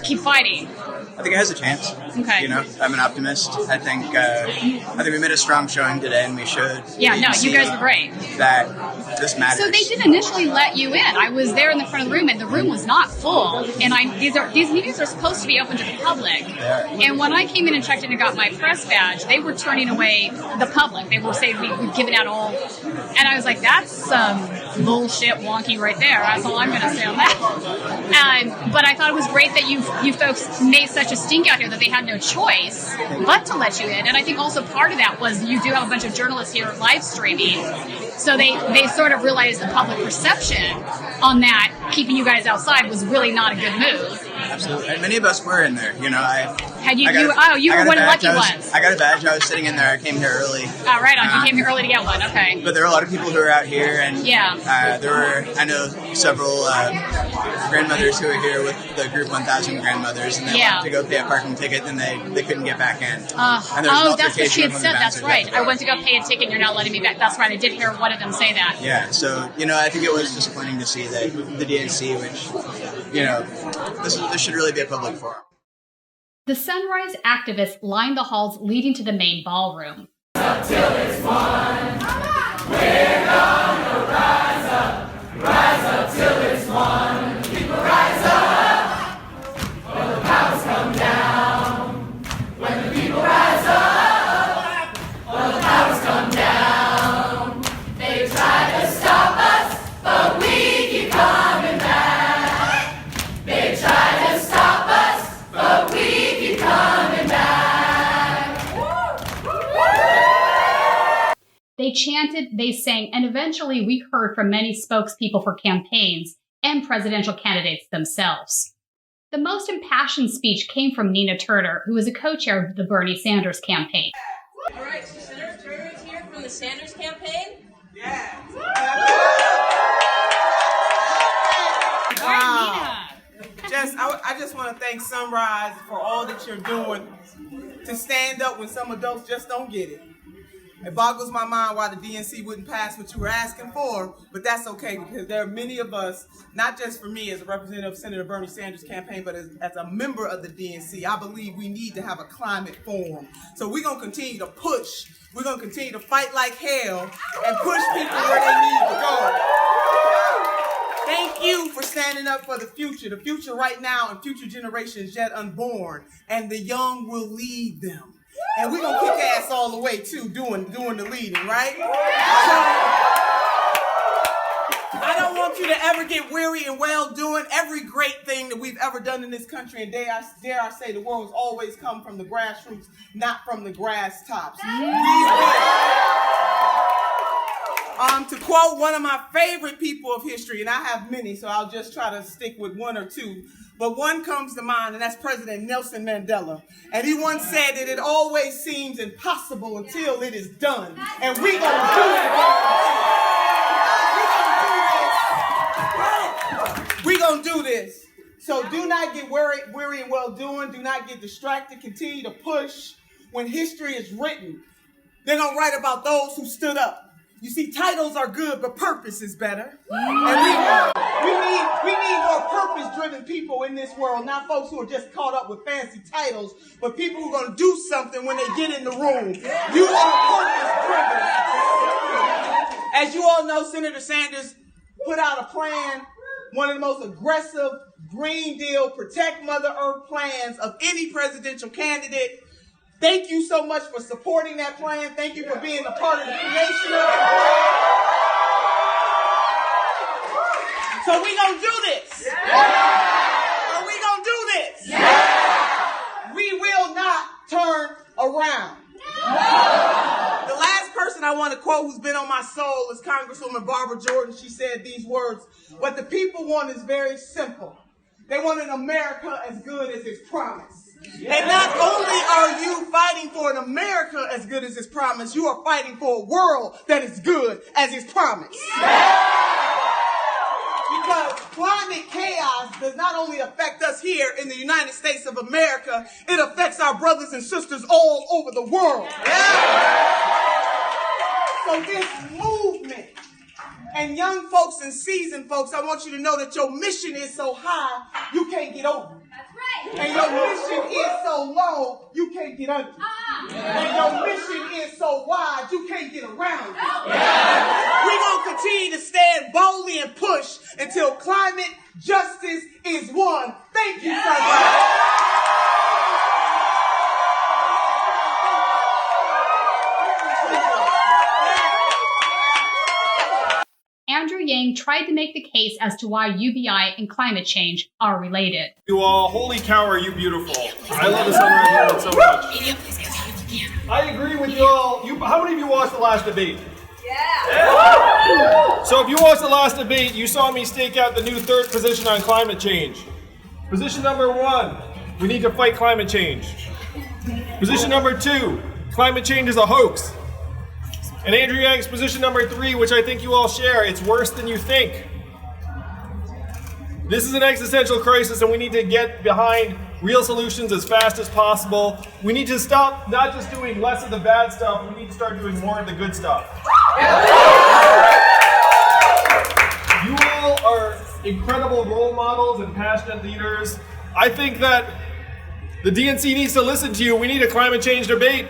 keep fighting?
I think it has a chance.
Okay.
I'm an optimist. I think we made a strong showing today, and we showed.
Yeah, no, you guys were great.
That this matters.
So they did initially let you in. I was there in the front of the room, and the room was not full. And these meetings are supposed to be open to the public. And when I came in and checked in and got my press badge, they were turning away the public. They were saying we've given out all. And I was like, that's some bullshit wonky right there. That's all I'm going to say on that. But I thought it was great that you folks made such a stink out here that they had no choice but to let you in. And I think also part of that was you do have a bunch of journalists here live streaming. So they sort of realized the public perception on that, keeping you guys outside, was really not a good move.
Absolutely. And many of us were in there. You were
one of the lucky ones.
I got a badge. I was sitting in there. I came here early.
Oh, right on. You came here early to get one. Okay.
But there were a lot of people who were out here, and I know several grandmothers who were here with the group 1,000 grandmothers, and they wanted to go pay a parking ticket, and they couldn't get back in.
That's what she had said. That's right. I went to go pay a ticket, and you're not letting me back. That's right. I did hear one of them say that.
Yeah. So I think it was disappointing to see that the DNC, which this should really be a public forum.
The Sunrise activists lined the halls leading to the main ballroom.
Until it's won. We're gonna rise up till it's won. People rise up, when the powers come down. When the people rise up, when the powers come down. They try to stop us, but we
They chanted, they sang, and eventually we heard from many spokespeople for campaigns and presidential candidates themselves. The most impassioned speech came from Nina Turner, who is a co-chair of the Bernie Sanders campaign.
All right, so Senator Turner is here from the Sanders campaign. Yeah.
Wow. I just want to thank Sunrise for all that you're doing to stand up when some adults just don't get it. It boggles my mind why the DNC wouldn't pass what you were asking for, but that's okay because there are many of us, not just for me as a representative of Senator Bernie Sanders' campaign, but as a member of the DNC, I believe we need to have a climate forum. So we're going to continue to push. We're going to continue to fight like hell and push people where they need to go. Thank you for standing up for the future right now and future generations yet unborn, and the young will lead them. And we're going to kick ass all the way, too, doing the leading, right? So, I don't want you to ever get weary and well doing. Every great thing that we've ever done in this country, and dare I say the world has always come from the grassroots, not from the grass tops. To quote one of my favorite people of history, and I have many, so I'll just try to stick with one or two, but one comes to mind, and that's President Nelson Mandela. And he once said that it always seems impossible until it is done. And we're going to do it. We're going to do this. So do not get weary and well doing. Do not get distracted. Continue to push. When history is written, they're going to write about those who stood up. You see, titles are good, but purpose is better. And we need more purpose-driven people in this world, not folks who are just caught up with fancy titles, but people who are going to do something when they get in the room. You are purpose-driven. As you all know, Senator Sanders put out a plan, one of the most aggressive Green Deal, protect Mother Earth plans of any presidential candidate. Thank you so much for supporting that plan. Thank you for being a part of the creation of it. So we gonna do this. Are we gonna do this? We will not turn around. The last person I want to quote who's been on my soul is Congresswoman Barbara Jordan. She said these words: what the people want is very simple. They want an America as good as its promise. And not only are you fighting for an America as good as its promise, you are fighting for a world that is good as its promise. Because climate chaos does not only affect us here in the United States of America, it affects our brothers and sisters all over the world. So this movement, and young folks and seasoned folks, I want you to know that your mission is so high, you can't get over. And your mission is so low, you can't get under. And your mission is so wide, you can't get around. We're going to continue to stand boldly and push until climate justice is won. Thank you, Sunrise.
Andrew Yang tried to make the case as to why UBI and climate change are related.
You all, holy cow, are you beautiful. I love the Sunrise Movement so much. I agree with you all. How many of you watched the last debate? Yeah. So if you watched the last debate, you saw me stake out the new third position on climate change. Position number 1, we need to fight climate change. Position number 2, climate change is a hoax. And Andrew Yang's position number 3, which I think you all share, it's worse than you think. This is an existential crisis and we need to get behind real solutions as fast as possible. We need to stop not just doing less of the bad stuff, we need to start doing more of the good stuff. You all are incredible role models and passionate leaders. I think that the DNC needs to listen to you. We need a climate change debate.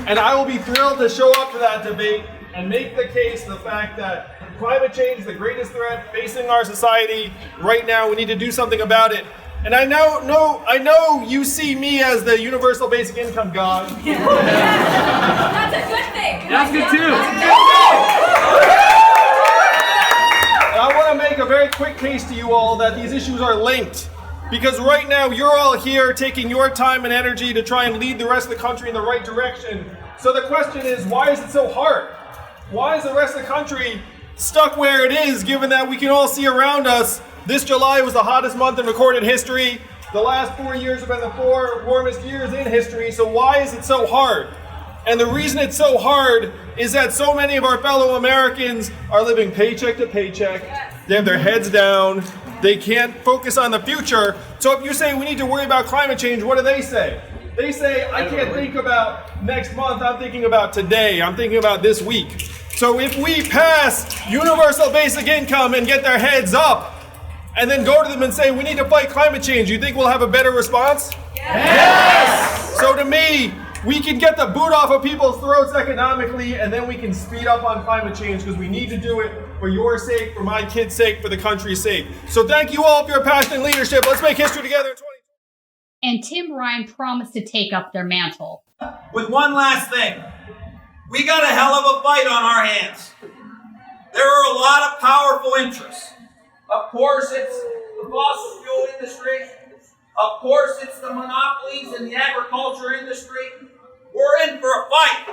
And I will be thrilled to show up to that debate and make the case, the fact that climate change is the greatest threat facing our society right now. We need to do something about it. And I know you see me as the universal basic income god.
That's a good thing.
That's good too. And I want to make a very quick case to you all that these issues are linked. Because right now, you're all here taking your time and energy to try and lead the rest of the country in the right direction. So the question is, why is it so hard? Why is the rest of the country stuck where it is, given that we can all see around us? This July was the hottest month in recorded history. The last 4 years have been the 4 warmest years in history. So why is it so hard? And the reason it's so hard is that so many of our fellow Americans are living paycheck to paycheck. They have their heads down. They can't focus on the future. So if you say we need to worry about climate change, what do they say? They say, I can't think about next month, I'm thinking about today, I'm thinking about this week. So if we pass universal basic income and get their heads up, and then go to them and say, we need to fight climate change, you think we'll have a better response? Yes! So to me, we can get the boot off of people's throats economically, and then we can speed up on climate change, because we need to do it for your sake, for my kids' sake, for the country's sake. So thank you all for your passion and leadership. Let's make history together in 2020.
And Tim Ryan promised to take up their mantle.
With one last thing, we got a hell of a fight on our hands. There are a lot of powerful interests. Of course, it's the fossil fuel industry. Of course, it's the monopolies in the agriculture industry. We're in for a fight.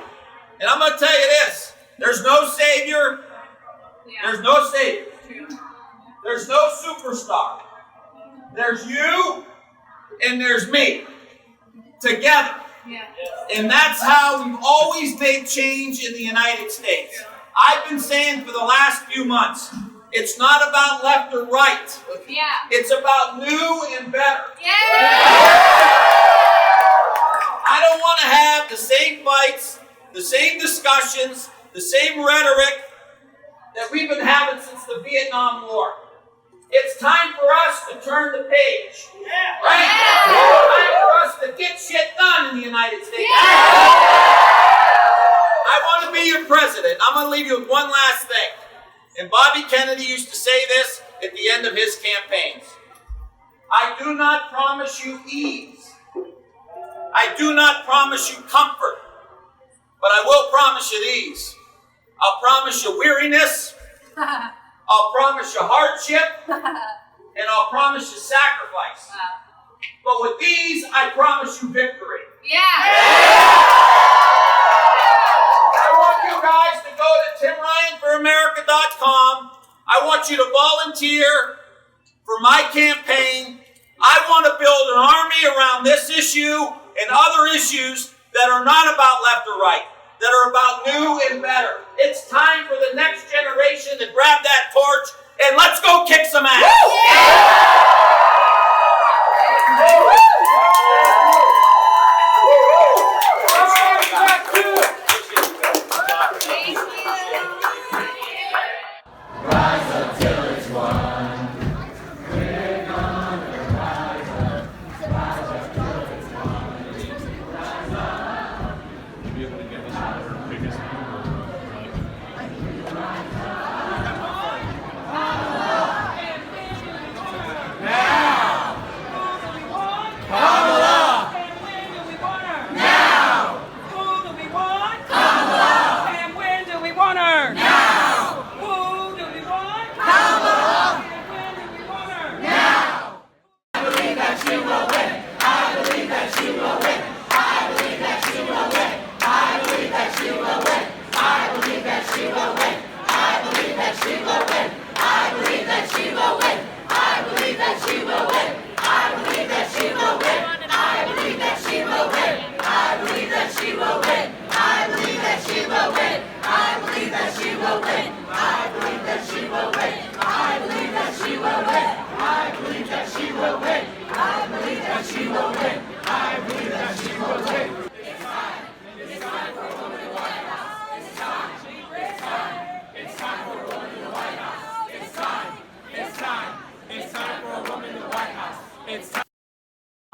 And I'm going to tell you this. There's no savior. There's no savior. There's no superstar. There's you and there's me. Together. And that's how we've always made change in the United States. I've been saying for the last few months, it's not about left or right. It's about new and better. I don't want to have the same fights, the same discussions, the same rhetoric that we've been having since the Vietnam War. It's time for us to turn the page. Right? It's time for us to get shit done in the United States. I want to be your president. I'm going to leave you with one last thing. And Bobby Kennedy used to say this at the end of his campaigns. I do not promise you ease. I do not promise you comfort. But I will promise you these. I'll promise you weariness. I'll promise you hardship. And I'll promise you sacrifice. But with these, I promise you victory. I want you guys to go to timryanforamerica.com. I want you to volunteer for my campaign. I want to build an army around this issue and other issues that are not about left or right, that are about new and better. It's time for the next generation to grab that torch and let's go kick some ass.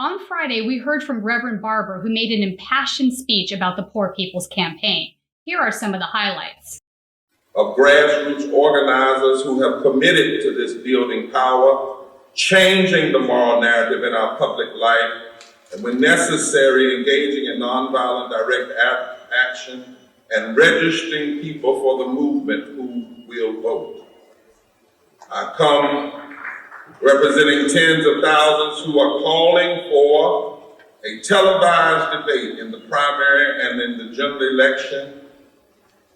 On Friday, we heard from Reverend Barber, who made an impassioned speech about the Poor People's Campaign. Here are some of the highlights.
Of grassroots organizers who have committed to this building power, changing the moral narrative in our public life, and when necessary, engaging in nonviolent direct action and registering people for the movement who will vote. I come representing tens of thousands who are calling for a televised debate in the primary and in the general election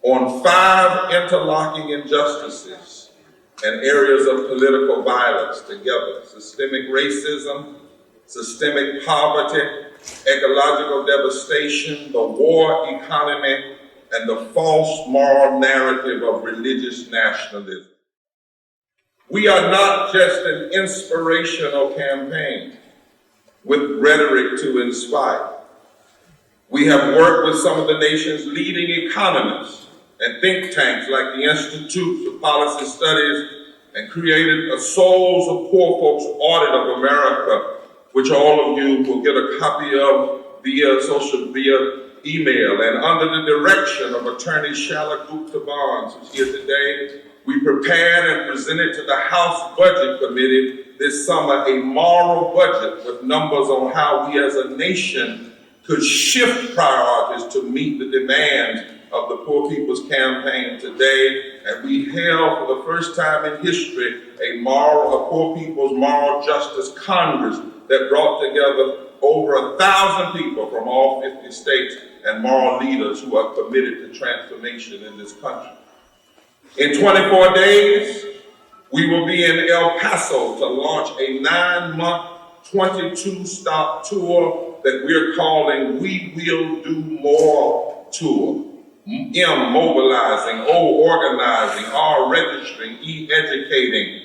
on 5 interlocking injustices and areas of political violence together: systemic racism, systemic poverty, ecological devastation, the war economy, and the false moral narrative of religious nationalism. We are not just an inspirational campaign with rhetoric to inspire. We have worked with some of the nation's leading economists and think tanks like the Institute for Policy Studies and created a Souls of Poor Folks Audit of America, which all of you will get a copy of via email. And under the direction of Attorney Shala Gupta Barnes, who's here today, we prepared and presented to the House Budget Committee this summer a moral budget with numbers on how we as a nation could shift priorities to meet the demands of the Poor People's Campaign today. And we held for the first time in history a Poor People's Moral Justice Congress that brought together over 1,000 people from all 50 states and moral leaders who are committed to transformation in this country. In 24 days, we will be in El Paso to launch a 9-month, 22-stop tour that we're calling We Will Do More Tour. M, mobilizing, O, organizing, R, registering, E, educating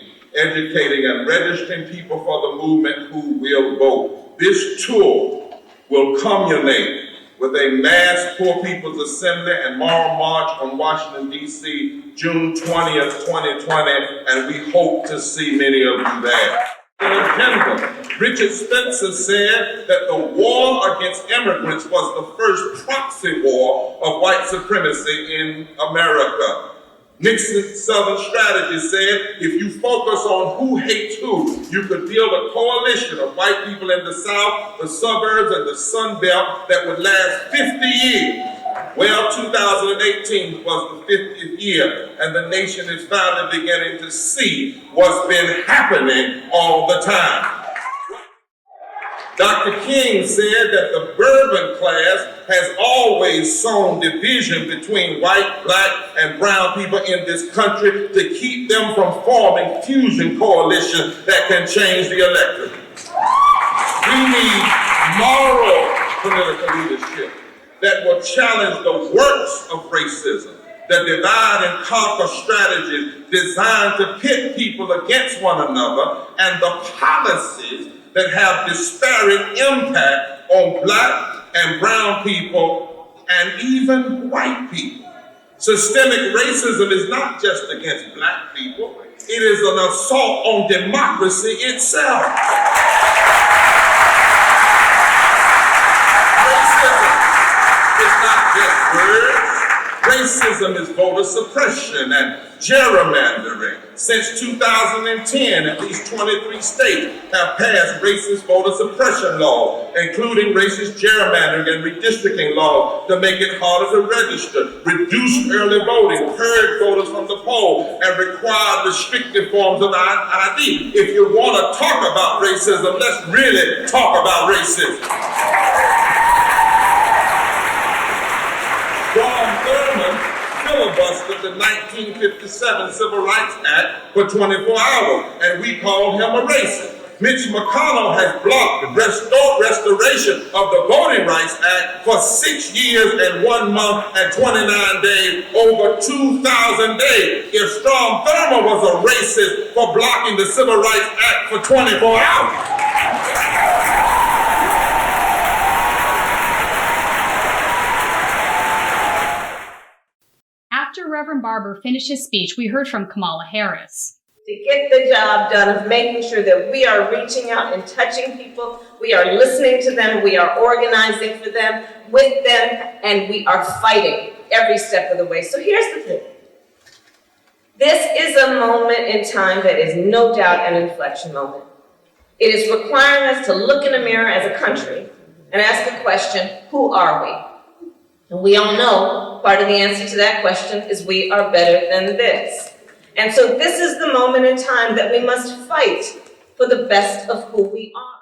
and registering people for the movement who will vote. This tour will culminate with a mass Poor People's Assembly and Moral March on Washington, D.C., June 20th, 2020, and we hope to see many of you there. Agenda. Richard Spencer said that the war against immigrants was the first proxy war of white supremacy in America. Nixon's Southern strategy said if you focus on who hates who, you could build a coalition of white people in the South, the suburbs, and the Sun Belt that would last 50 years. Well, 2018 was the 50th year, and the nation is finally beginning to see what's been happening all the time. Dr. King said that the Bourbon class has always sown division between white, black, and brown people in this country to keep them from forming fusion coalitions that can change the electorate. We need moral political leadership that will challenge the works of racism, the divide and conquer strategies designed to pit people against one another, and the policies that have disparate impact on black and brown people and even white people. Systemic racism is not just against black people, it is an assault on democracy itself. Racism is not just words. Racism is voter suppression and gerrymandering. Since 2010, at least 23 states have passed racist voter suppression laws, including racist gerrymandering and redistricting laws to make it harder to register, reduce early voting, purge voters from the poll, and require restrictive forms of ID. If you want to talk about racism, let's really talk about racism. Filibustered the 1957 Civil Rights Act for 24 hours, and we called him a racist. Mitch McConnell has blocked restoration of the Voting Rights Act for 6 years and 1 month and 29 days, over 2,000 days. If Strom Thurmond was a racist for blocking the Civil Rights Act for 24 hours.
After Reverend Barber finished his speech, we heard from Kamala Harris.
To get the job done of making sure that we are reaching out and touching people, we are listening to them, we are organizing for them, with them, and we are fighting every step of the way. So here's the thing. This is a moment in time that is no doubt an inflection moment. It is requiring us to look in the mirror as a country and ask the question, who are we? And we all know part of the answer to that question is we are better than this. And so this is the moment in time that we must fight for the best of who we are.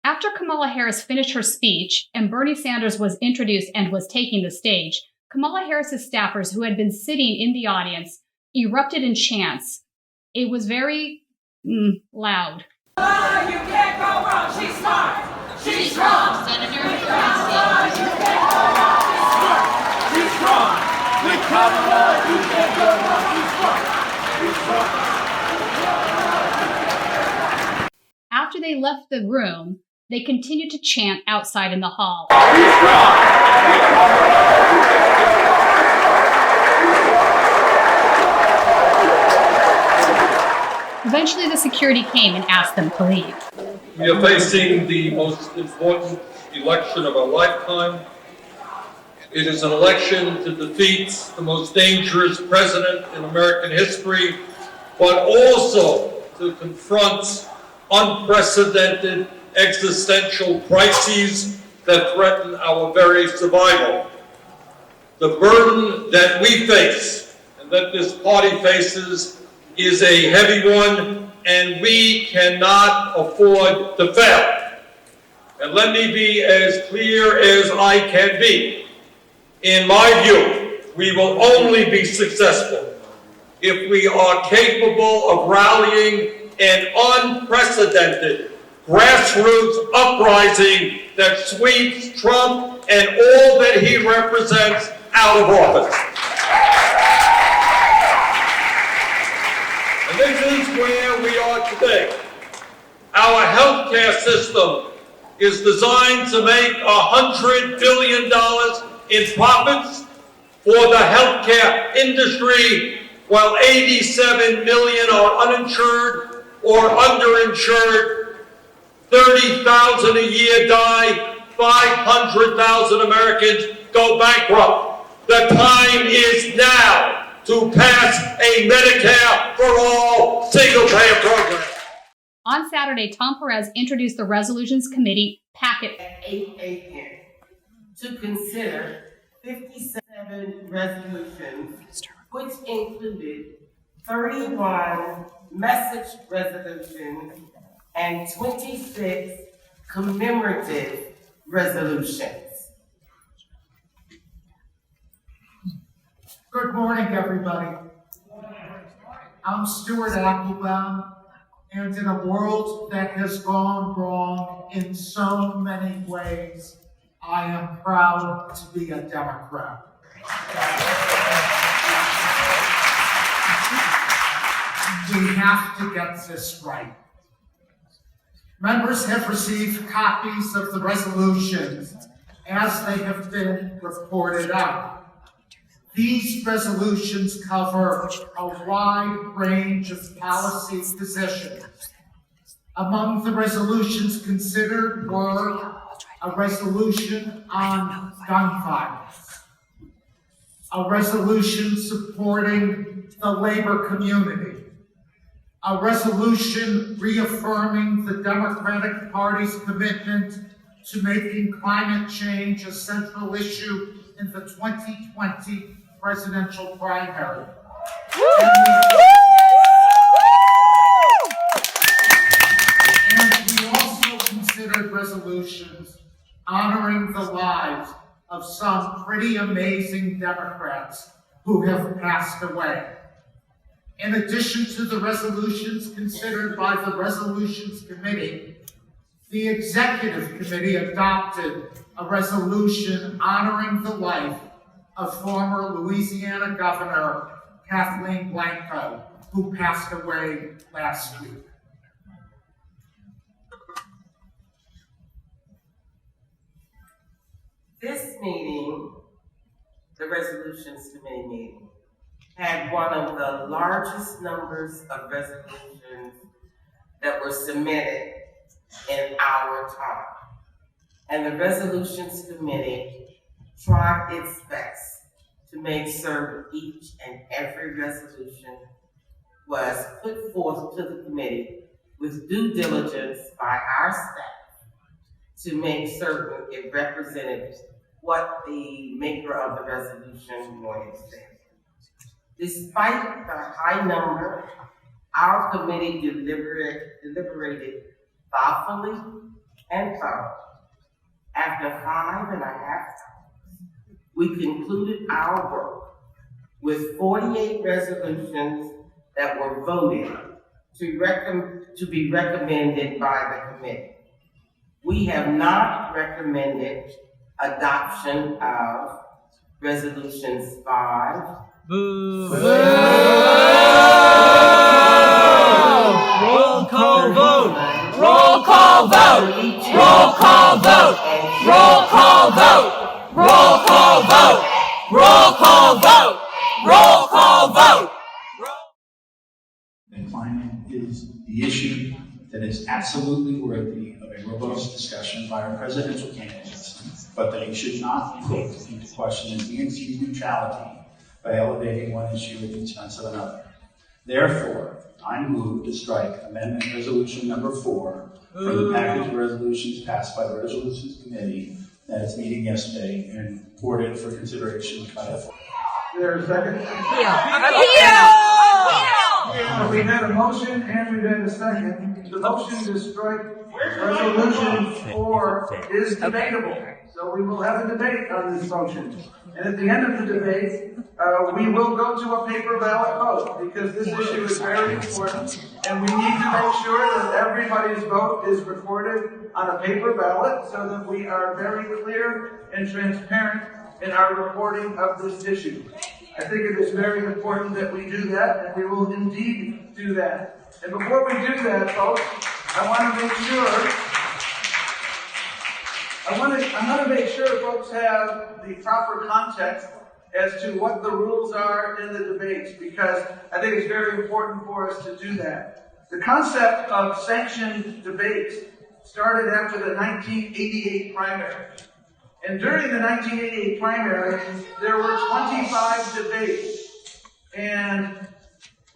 After Kamala Harris finished her speech and Bernie Sanders was introduced and was taking the stage, Kamala Harris's staffers, who had been sitting in the audience, erupted in chants. It was very loud.
You can't go wrong. She's smart. She's strong. Senator Fransisco. You can't go wrong. She's smart. She's strong. With Kamala, you can't go wrong. She's smart. She's strong.
After they left the room, they continued to chant outside in the hall. Eventually, the security came and asked them to leave.
We are facing the most important election of our lifetime. It is an election to defeat the most dangerous president in American history, but also to confront unprecedented existential crises that threaten our very survival. The burden that we face and that this party faces is a heavy one, and we cannot afford to fail. And let me be as clear as I can be. In my view, we will only be successful if we are capable of rallying an unprecedented grassroots uprising that sweeps Trump and all that he represents out of office. And this is where we are today. Our healthcare system is designed to make $100 billion in profits for the healthcare industry, while 87 million are uninsured or underinsured. 30,000 a year die, 500,000 Americans go bankrupt. The time is now to pass a Medicare for all single-payer program.
On Saturday, Tom Perez introduced the Resolutions Committee packet
at 8 a.m. to consider 57 resolutions, which included 31 message resolutions and 26 commemorative resolutions.
Good morning, everybody. I'm Stuart Applebaum, and in a world that has gone wrong in so many ways, I am proud to be a Democrat. We have to get this right. Members have received copies of the resolutions as they have been reported out. These resolutions cover a wide range of policy positions. Among the resolutions considered were a resolution on gun violence, a resolution supporting the labor community, a resolution reaffirming the Democratic Party's commitment to making climate change a central issue in the 2020 presidential primary. And we also considered resolutions honoring the lives of some pretty amazing Democrats who have passed away. In addition to the resolutions considered by the Resolutions Committee, the Executive Committee adopted a resolution honoring the life of former Louisiana Governor Kathleen Blanco, who passed away last week.
This meeting, the Resolutions Committee meeting, had one of the largest numbers of resolutions that were submitted in our time. And the Resolutions Committee tried its best to make certain each and every resolution was put forth to the committee with due diligence by our staff to make certain it represented what the maker of the resolution wanted to say. Despite the high number Our committee deliberated thoughtfully and thoroughly. After 5.5 hours, we concluded our work with 48 resolutions that were voted to be recommended by the committee. We have not recommended adoption of resolutions 5.
Boo! Roll call vote! Roll call vote! Roll call vote! Roll call vote! Roll call vote! Roll call vote! Roll call vote!
And climate is the issue that is absolutely worthy of a robust discussion by our presidential candidates, but that you should not put into question the DNC's neutrality by elevating one issue at the expense of another. Therefore, I move to strike Amendment Resolution Number 4 from the package of resolutions passed by the Resolutions Committee at its meeting yesterday and forwarded for consideration by the floor.
Is there a second? We had a motion and we've had a second. The motion to strike Resolution 4 is debatable. So we will have a debate on this motion. And at the end of the debate, we will go to a paper ballot vote because this issue is very important. And we need to make sure that everybody's vote is recorded on a paper ballot so that we are very clear and transparent in our reporting of this issue. I think it is very important that we do that, and we will indeed do that. And before we do that, folks, I want to make sure folks have the proper context as to what the rules are in the debates, because I think it's very important for us to do that. The concept of sanctioned debates started after the 1988 primary. And during the 1988 primary, there were 25 debates. And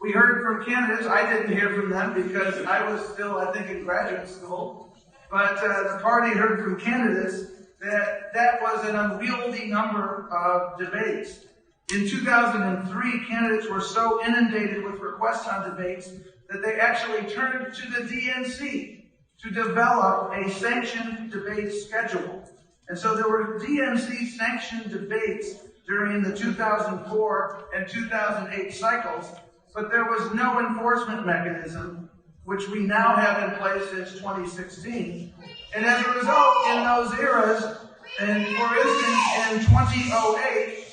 we heard from candidates. I didn't hear from them because I was still, I think, in graduate school. But the party heard from candidates that was an unwieldy number of debates. In 2003, candidates were so inundated with requests on debates that they actually turned to the DNC to develop a sanctioned debate schedule. And so there were DNC sanctioned debates during the 2004 and 2008 cycles, but there was no enforcement mechanism, which we now have in place since 2016. And as a result, in those eras, and for instance, in 2008,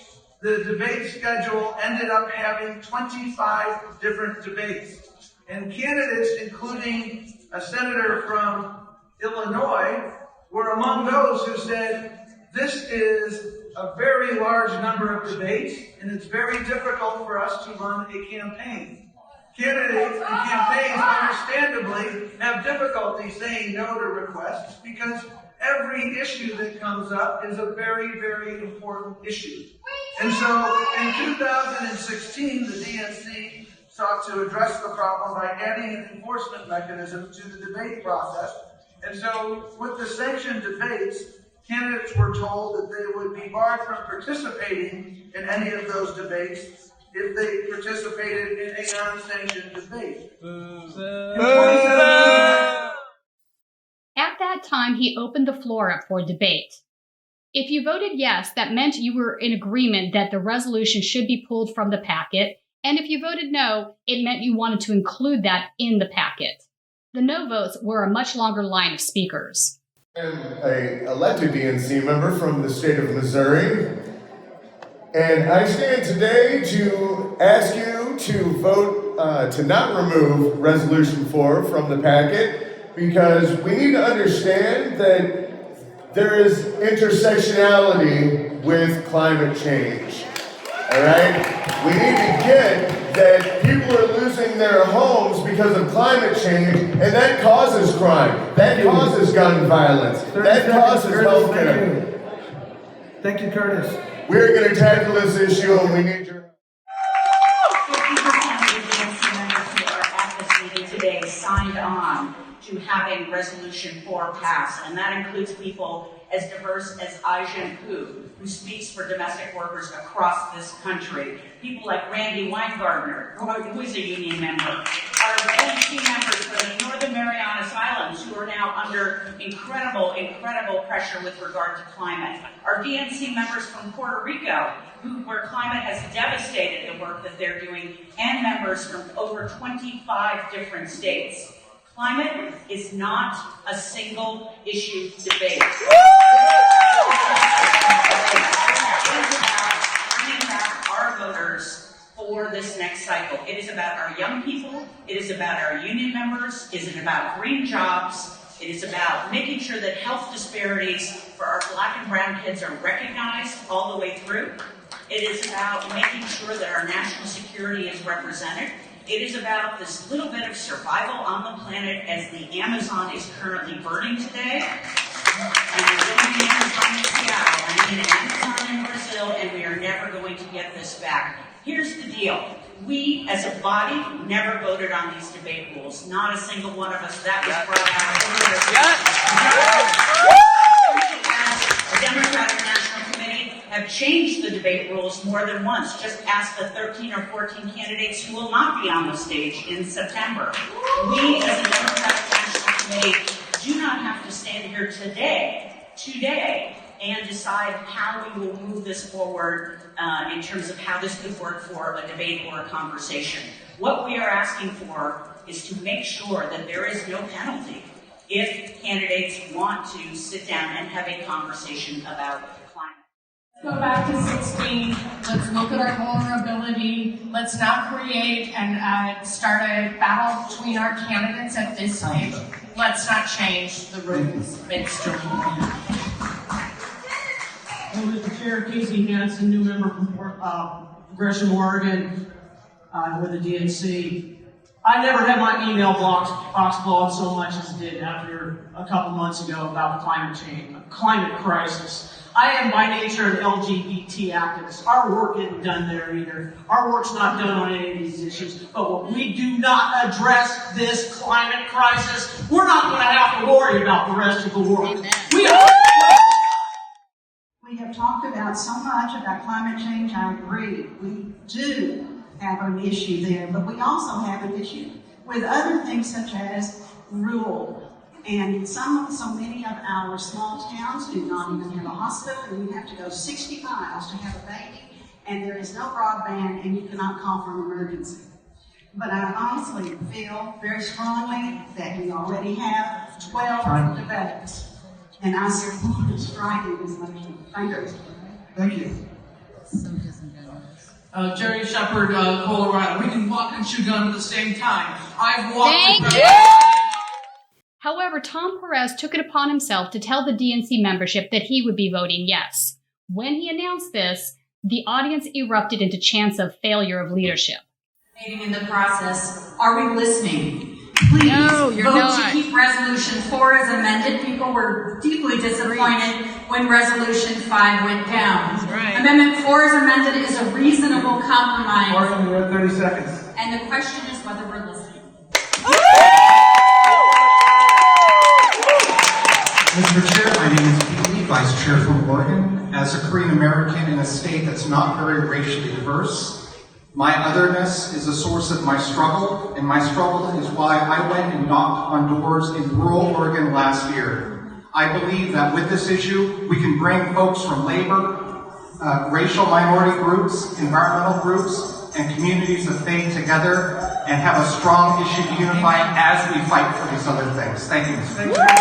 the debate schedule ended up having 25 different debates. And candidates, including a senator from Illinois, were among those who said, this is a very large number of debates, and it's very difficult for us to run a campaign. Candidates and campaigns, understandably, have difficulty saying no to requests because every issue that comes up is a very, very important issue. And so in 2016, the DNC sought to address the problem by adding an enforcement mechanism to the debate process. And so with the sanctioned debates, candidates were told that they would be barred from participating in any of those debates if they participated in a non-sanctioned debate.
At that time, he opened the floor up for debate. If you voted yes, that meant you were in agreement that the resolution should be pulled from the packet, and if you voted no, it meant you wanted to include that in the packet. The no votes were a much longer line of speakers.
I'm an elected DNC member from the state of Missouri, and I stand today to ask you to vote to not remove Resolution 4 from the packet, because we need to understand that there is intersectionality with climate change. All right? We need to get that people are losing their homes because of climate change, and that causes crime. That causes gun violence. That causes healthcare.
Thank you, Curtis.
We're going to tackle this issue, and we need your
today signed on to having Resolution 4 pass, and that includes people as diverse as Ajahn Hu, who speaks for domestic workers across this country. People like Randy Weingartner, who is a union member. Our under incredible pressure with regard to climate. Our DNC members from Puerto Rico, where climate has devastated the work that they're doing, and members from over 25 different states. Climate is not a single issue debate. It is about bringing back our voters for this next cycle. It is about our young people. It is about our union members. It is about green jobs. It is about making sure that health disparities for our Black and brown kids are recognized all the way through. It is about making sure that our national security is represented. It is about this little bit of survival on the planet as the Amazon is currently burning today. And we're going to the Amazon in Seattle, and the Amazon in Brazil, and we are never going to get this back. Here's the deal. We, as a body, never voted on these debate rules. Not a single one of us. That was brought out. The Democratic National Committee have changed the debate rules more than once. Just ask the 13 or 14 candidates who will not be on the stage in September. We, as a Democratic National Committee, do not have to stand here today, and decide how we will move this forward in terms of how this could work for a debate or a conversation. What we are asking for is to make sure that there is no penalty if candidates want to sit down and have a conversation about climate.
Let's go back to 16. Let's look at our vulnerability. Let's not create and start a battle between our candidates at this stage. Let's not change the rules midstream.
Mr. Chair, Casey Hansen, new member from Progressive, Oregon, with the DNC. I never had my email box blow up so much as it did after a couple months ago about the climate change, climate crisis. I am by nature an LGBT activist. Our work isn't done there either. Our work's not done on any of these issues. But when we do not address this climate crisis, we're not going to have to worry about the rest of the world.
We have talked about so much about climate change. I agree. We do have an issue there, but we also have an issue with other things such as rural. And so many of our small towns do not even have a hospital, and you have to go 60 miles to have a baby, and there is no broadband, and you cannot call for an emergency. But I honestly feel very strongly that we already have 12 debates, and I support striking this motion. Thank you.
Thank you.
Jerry Shepard, Colorado. We can walk and chew gum at the same time. I've walked.
Thank you. However, Tom Perez took it upon himself to tell the DNC membership that he would be voting yes. When he announced this, the audience erupted into chants of failure of leadership.
In the process, are we listening? Please vote to keep Resolution 4 as amended. People were deeply disappointed when Resolution 5 went down. Right. Amendment 4 as amended is a reasonable compromise.
Martin, you have 30 seconds.
And the question is whether we're listening.
Mr. Chair, my name is Pete Lee, Vice Chair from Oregon. As a Korean American in a state that's not very racially diverse, my otherness is a source of my struggle, and my struggle is why I went and knocked on doors in rural Oregon last year. I believe that with this issue, we can bring folks from labor, racial minority groups, environmental groups, and communities of faith together and have a strong issue to unify as we fight for these other things. Thank you, Mr. Chair.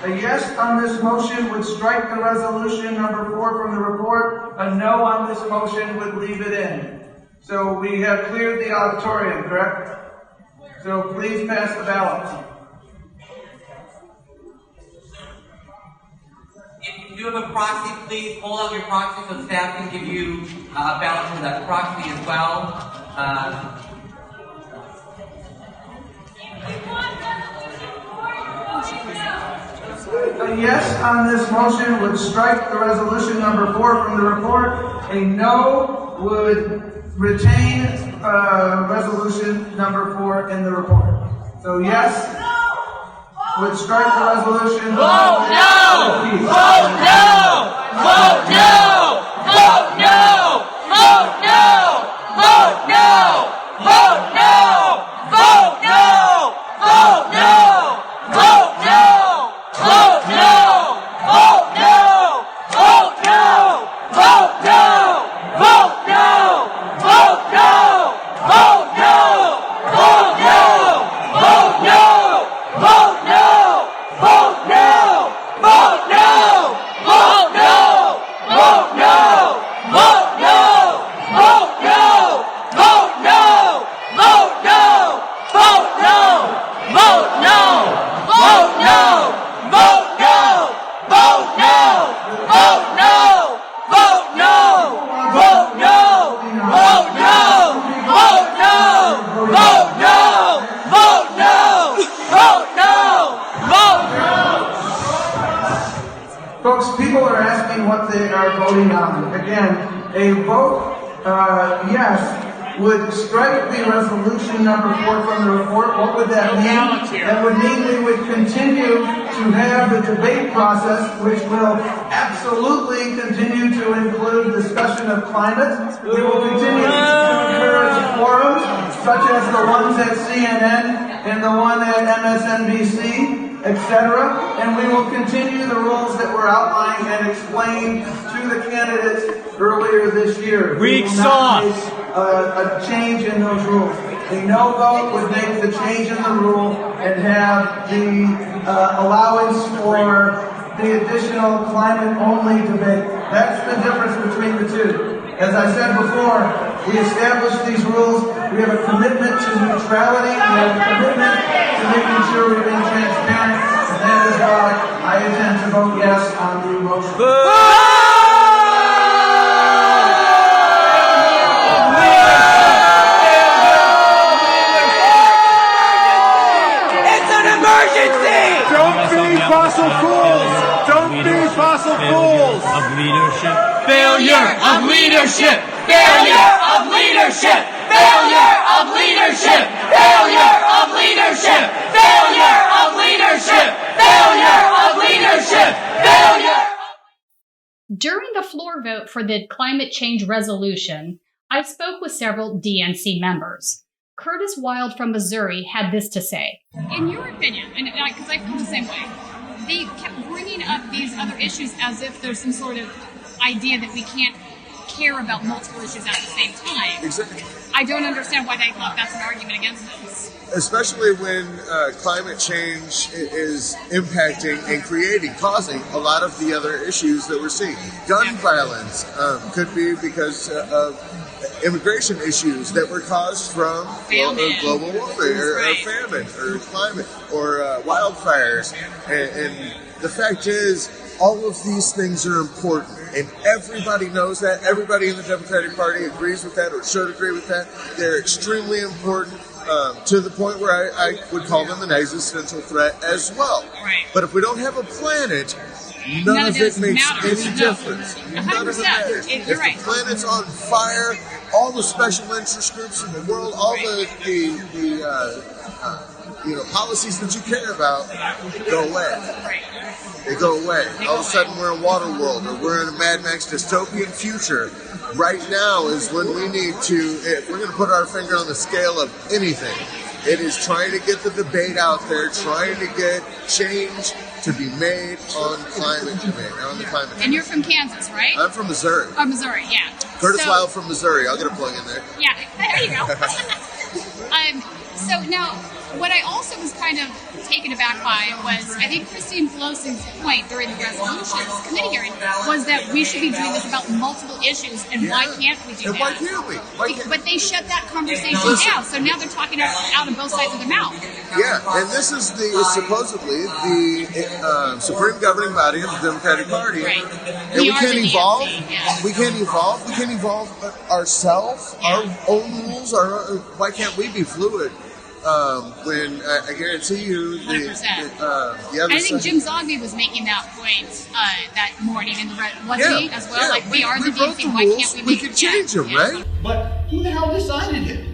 A yes on this motion would strike the resolution number 4 from the report. A no on this motion would leave it in. So we have cleared the auditorium, correct? So please pass the ballot.
If you have a proxy, please pull out your proxy so staff can give you a ballot for that proxy as well.
A yes on this motion would strike the resolution number 4 from the report. A no would retain resolution number 4 in the report. So yes would strike the resolution.
Vote no! Vote no! Vote no! Vote no! Vote no! Vote no! Vote no! Vote
a vote yes would strike the resolution number 4 from the report, what would that mean? That would mean we would continue to have the debate process, which will absolutely continue to include discussion of climate. We will continue to encourage forums, such as the ones at CNN and the one at MSNBC, etc. And we will continue the rules that were outlined and explained to the candidates earlier this year.
Weak sauce.
A change in those rules. A no vote would make the change in the rule and have the allowance for the additional climate-only debate. That's the difference between the two. As I said before, we established these rules. We have a commitment to neutrality. We have a commitment to making sure we're being transparent. And that is why I intend to vote yes on the motion.
Don't be fossil fools! Don't be fossil fools!
Of leadership.
Failure of leadership! Failure of leadership! Failure of leadership! Failure of leadership! Failure of leadership! Failure of leadership! Failure!
During the floor vote for the climate change resolution, I spoke with several DNC members. Curtis Wild from Missouri had this to say.
In your opinion, and because I feel the same way, they kept bringing up these other issues as if there's some sort of idea that we can't care about multiple issues at the same time.
Exactly.
I don't understand why they thought that's an argument against this.
Especially when climate change is impacting and causing a lot of the other issues that we're seeing. Gun violence could be because of immigration issues that were caused from global warming or famine or climate or wildfires. And the fact is, all of these things are important, and everybody knows that. Everybody in the Democratic Party agrees with that or should agree with that. They're extremely important to the point where I would call them an existential threat as well.
Right.
But if we don't have a planet, none of it makes any difference. None of it matters. If the planet's on fire, all the special interest groups in the world, all the policies that you care about go away. They go away. All of a sudden we're in a water world or we're in a Mad Max dystopian future. Right now is when we need to, if we're going to put our finger on the scale of anything, it is trying to get the debate out there, trying to get change to be made on climate change.
And you're from Kansas, right?
I'm from Missouri.
Oh, Missouri, yeah.
Curtis Wild from Missouri. I'll get a plug in there.
Yeah, there you go. So now, what I also was kind of taken aback by was, I think Christine Pelosi's point during the resolutions committee hearing was that we should be doing this about multiple issues, and why can't we do that?
Why can't we?
But they shut that conversation down, so now they're talking out of both sides of their mouth.
Yeah, and this is supposedly the supreme governing body of the Democratic Party.
Right.
And we can't evolve. We can't evolve. We can't evolve ourselves, our own rules. Why can't we be fluid? When I guarantee you, the other
I think Jim Zogby was making that point that morning in the as well.
Yeah,
like we are the DNC, why can't we make
can change them, right?
But who the hell decided it?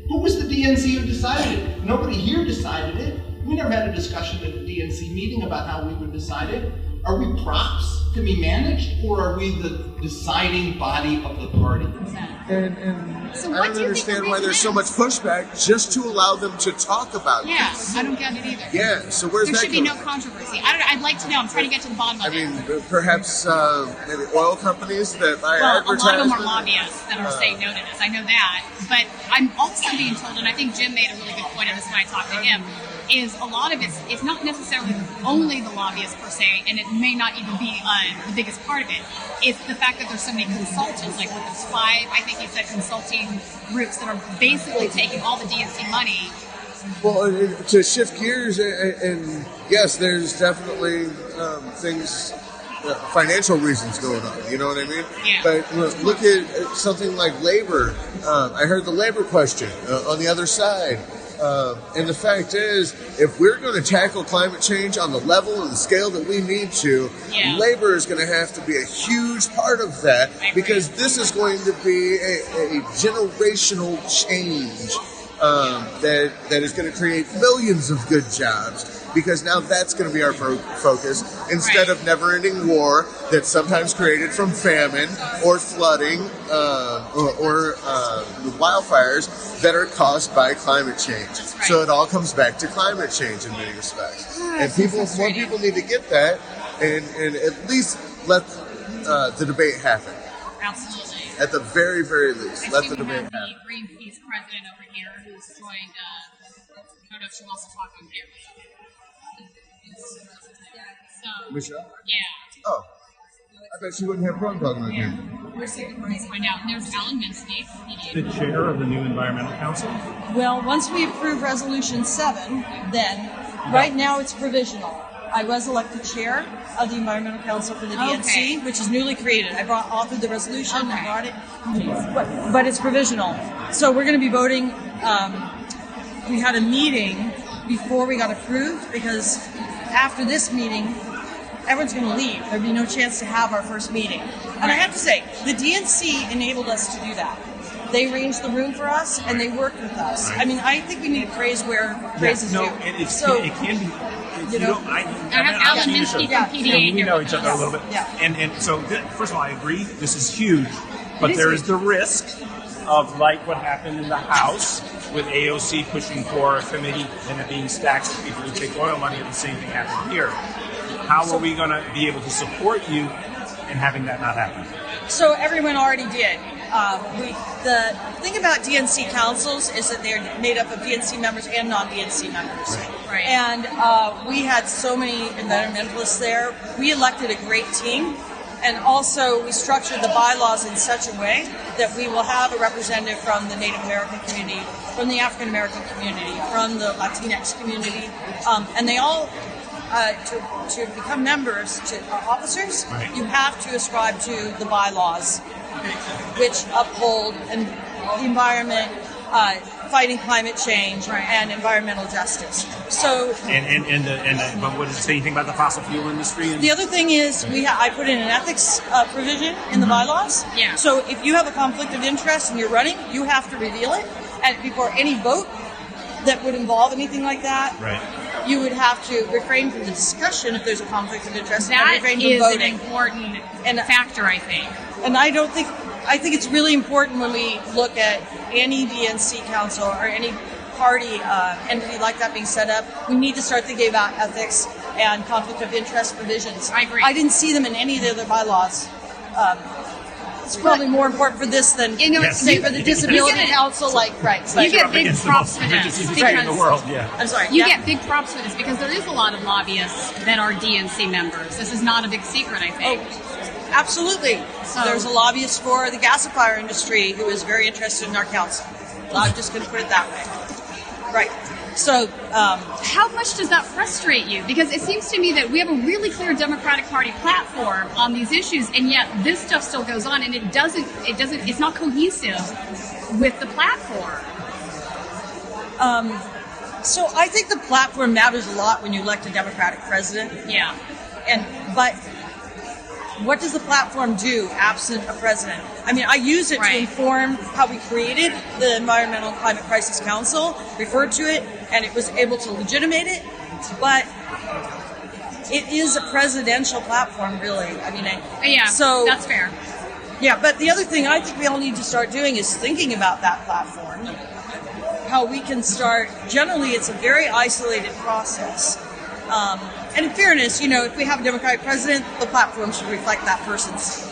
Who was the DNC who decided it? Nobody here decided it. We never had a discussion at the DNC meeting about how we would decide it. Are we props to be managed, or are we the deciding body of the party?
And so I don't understand why there's so much pushback just to allow them to talk about this.
I don't get it either.
Yeah, so where's
there
that
should be no controversy. I'd like to know. I'm trying to get to the bottom of it.
I mean, perhaps maybe oil companies that buy
A
advertisements.
lot of them are lobbyists that are saying no to this. I know that. But I'm also being told, and I think Jim made a really good point on this when I talked to him, is a lot of it's not necessarily only the lobbyists per se, and it may not even be the biggest part of it. It's the fact that there's so many consultants, like with those 5, I think he said, consulting groups that are basically taking all the DNC money.
Well, to shift gears, and yes, there's definitely things, financial reasons going on, you know what I mean?
Yeah.
But look at something like labor. I heard the labor question on the other side. And the fact is, if we're going to tackle climate change on the level and the scale that we need to, labor is going to have to be a huge part of that, because this is going to be a generational change that is going to create millions of good jobs. Because now that's going to be our focus, instead of never-ending war that's sometimes created from famine or flooding or wildfires that are caused by climate change. So it all comes back to climate change in many respects. And more people need to get that and at least let the debate happen.
Absolutely.
At the very, very least, let the debate happen.
The Greenpeace president over here who's joined, I don't know if she wants to talk on camera. So,
Michelle?
Yeah.
Oh, I bet she wouldn't have a problem talking about him.
We're going to find out. And there's Alan Minsky.
The chair of the new Environmental Council?
Well, once we approve Resolution 7, then right now it's provisional. I was elected chair of the Environmental Council for the DNC, which is newly created. I authored the resolution, I brought it, but it's provisional. So we're going to be voting. We had a meeting before we got approved, because after this meeting, everyone's going to leave. There'd be no chance to have our first meeting. And I have to say, the DNC enabled us to do that. They arranged the room for us, and they worked with us. I mean, I think we need to praise where praise is due.
And
So,
it can be.
I have Alan Minsky from PDA
we
here
know
with
each other
us.
a little bit.
Yeah.
And so, first of all, I agree. This is huge. But
It is
there is
huge.
the risk of, like what happened in the House with AOC pushing for a committee and it being stacked with people who take oil money, and the same thing happened here. How are we going to be able to support you in having that not happen?
So everyone already did. The thing about DNC councils is that they're made up of DNC members and non-DNC members.
Right.
And we had so many environmentalists there. We elected a great team. And also, we structured the bylaws in such a way that we will have a representative from the Native American community, from the African American community, from the Latinx community, and they all, to become members, to officers, you have to ascribe to the bylaws, which uphold the environment, fighting climate change, and environmental justice. So,
But what does it say anything about the fossil fuel industry?
the other thing is, I put in an ethics provision in the bylaws.
Yeah.
So if you have a conflict of interest and you're running, you have to reveal it. And before any vote that would involve anything like that, you would have to refrain from the discussion if there's a conflict of interest.
That
and refrain from
is
voting.
an important factor, I think.
And I think it's really important when we look at any DNC council or any party entity like that being set up, we need to start thinking about ethics and conflict of interest provisions.
I agree.
I didn't see them in any of the other bylaws. It's probably more important for this than, say, for the Disability Council,
You get big props for this
in the world,
I'm sorry.
You get big props for this because there is a lot of lobbyists that are DNC members. This is not a big secret, I think.
Absolutely.
So,
there's a lobbyist for the gasifier industry who is very interested in our council. I'm just going to put it that way. Right. So,
how much does that frustrate you? Because it seems to me that we have a really clear Democratic Party platform on these issues, and yet this stuff still goes on, and it's not cohesive with the platform.
So I think the platform matters a lot when you elect a Democratic president.
Yeah.
But what does the platform do absent a president? I mean, I use it to inform how we created the Environmental and Climate Crisis Council, referred to it, and it was able to legitimate it. But it is a presidential platform, really. I mean,
so that's fair.
Yeah, but the other thing I think we all need to start doing is thinking about that platform. How we can start. Generally, it's a very isolated process. And in fairness, if we have a Democratic president, the platform should reflect that person's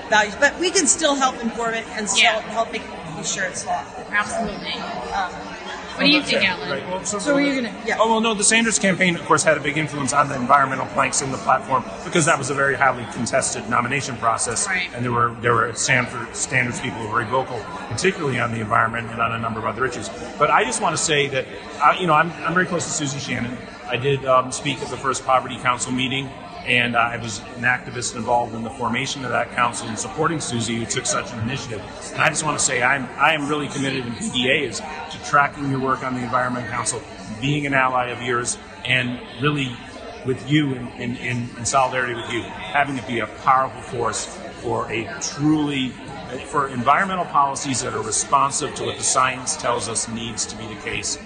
values. But we can still help inform it and still help make sure it's law.
Absolutely. What do you think, Alan?
Right. Well,
So are you going to...
Oh, well, no, the Sanders campaign, of course, had a big influence on the environmental planks in the platform because that was a very highly contested nomination process.
Right.
And there were Sanders people who were very vocal, particularly on the environment and on a number of other issues. But I just want to say that, I'm very close to Susie Shannon. I did speak at the first Poverty Council meeting And I was an activist involved in the formation of that council and supporting Susie, who took such an initiative. And I just want to say I am really committed, and PDA is, to tracking your work on the Environment Council, being an ally of yours, and really with you in solidarity with you, having it be a powerful force for for environmental policies that are responsive to what the science tells us needs to be the case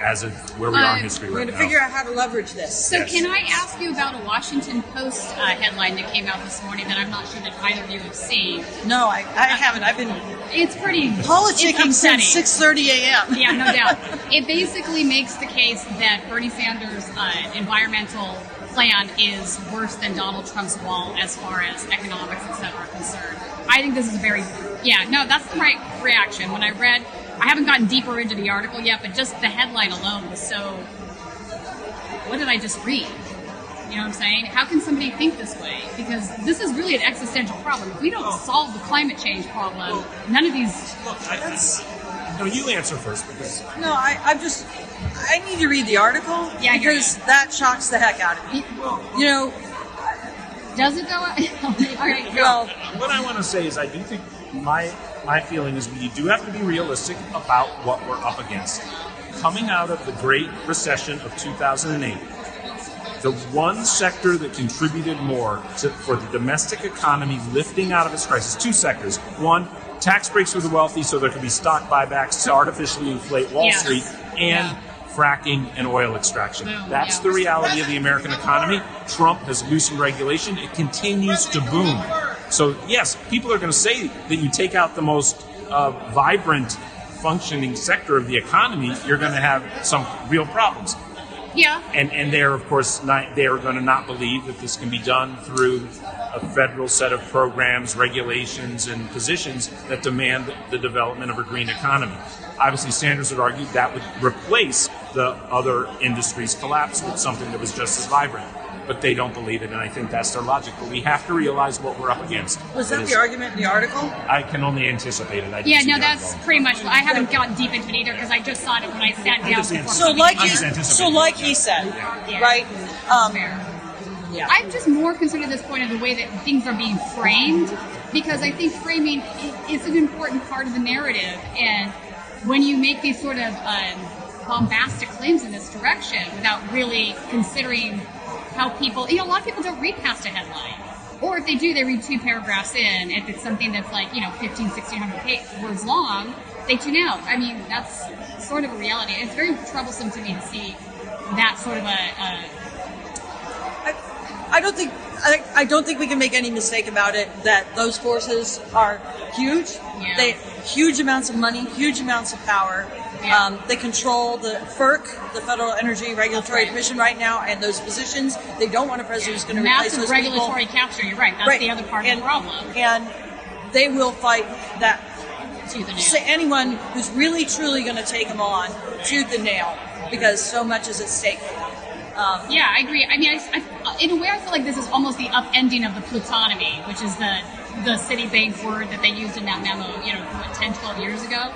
as of where we are in history right now.
We're going to figure out how to leverage this.
So can I ask you about a Washington Post headline that came out this morning that I'm not sure that either of you have seen?
No, I haven't. I've been
It's pretty
politicking since 6:30 a.m.
Yeah, no doubt. It basically makes the case that Bernie Sanders' environmental plan is worse than Donald Trump's wall as far as economics, et cetera, are concerned. I think this is that's my reaction. When I haven't gotten deeper into the article yet, but just the headline alone was so, what did I just read? You know what I'm saying? How can somebody think this way? Because this is really an existential problem. If we don't solve the climate change problem, none of these...
No, you answer first. Because...
No, I need to read the article because that shocks the heck out of me. You know...
Does it though? All right,
well,
what I want to say is I do think my feeling is we do have to be realistic about what we're up against. Coming out of the Great Recession of 2008, the one sector that contributed more for the domestic economy lifting out of its crisis, two sectors. One, tax breaks for the wealthy so there could be stock buybacks to artificially inflate Wall Street, and fracking and oil extraction. That's the reality of the American economy. Trump has loosened regulation. It continues to boom. So, yes, people are going to say that you take out the most vibrant, functioning sector of the economy, you're going to have some real problems.
Yeah.
And they're, of course, they are going to not believe that this can be done through a federal set of programs, regulations, and positions that demand the development of a green economy. Obviously, Sanders would argue that would replace the other industries' collapse with something that was just as vibrant. But they don't believe it, and I think that's their logic. But we have to realize what we're up against.
Was that the argument in the article?
I can only anticipate it.
That's pretty much. I haven't gotten deep into it either because I just saw it when I sat down.
So like he said, right?
I'm just more concerned at this point of the way that things are being framed, because I think framing is an important part of the narrative, and when you make these sort of bombastic claims in this direction without really considering how people, a lot of people don't read past a headline. Or if they do, they read two paragraphs in. If it's something that's 15, 1,600 words long, they tune out. I mean, that's sort of a reality. It's very troublesome to me to see that sort of
I don't think we can make any mistake about it that those forces are huge.
Yeah.
They huge amounts of money, huge amounts of power. They control the FERC, the Federal Energy Regulatory Commission right now, and those positions. They don't want a president who's going to replace those people.
Massive regulatory capture, you're right. That's the other part of the problem.
And they will fight that.
Tooth and nail.
So anyone who's really, truly going to take them on, tooth and nail, because so much is at stake.
I agree. I mean, in a way, I feel like this is almost the upending of the plutonomy, which is the Citibank word that they used in that memo, 10, 12 years ago.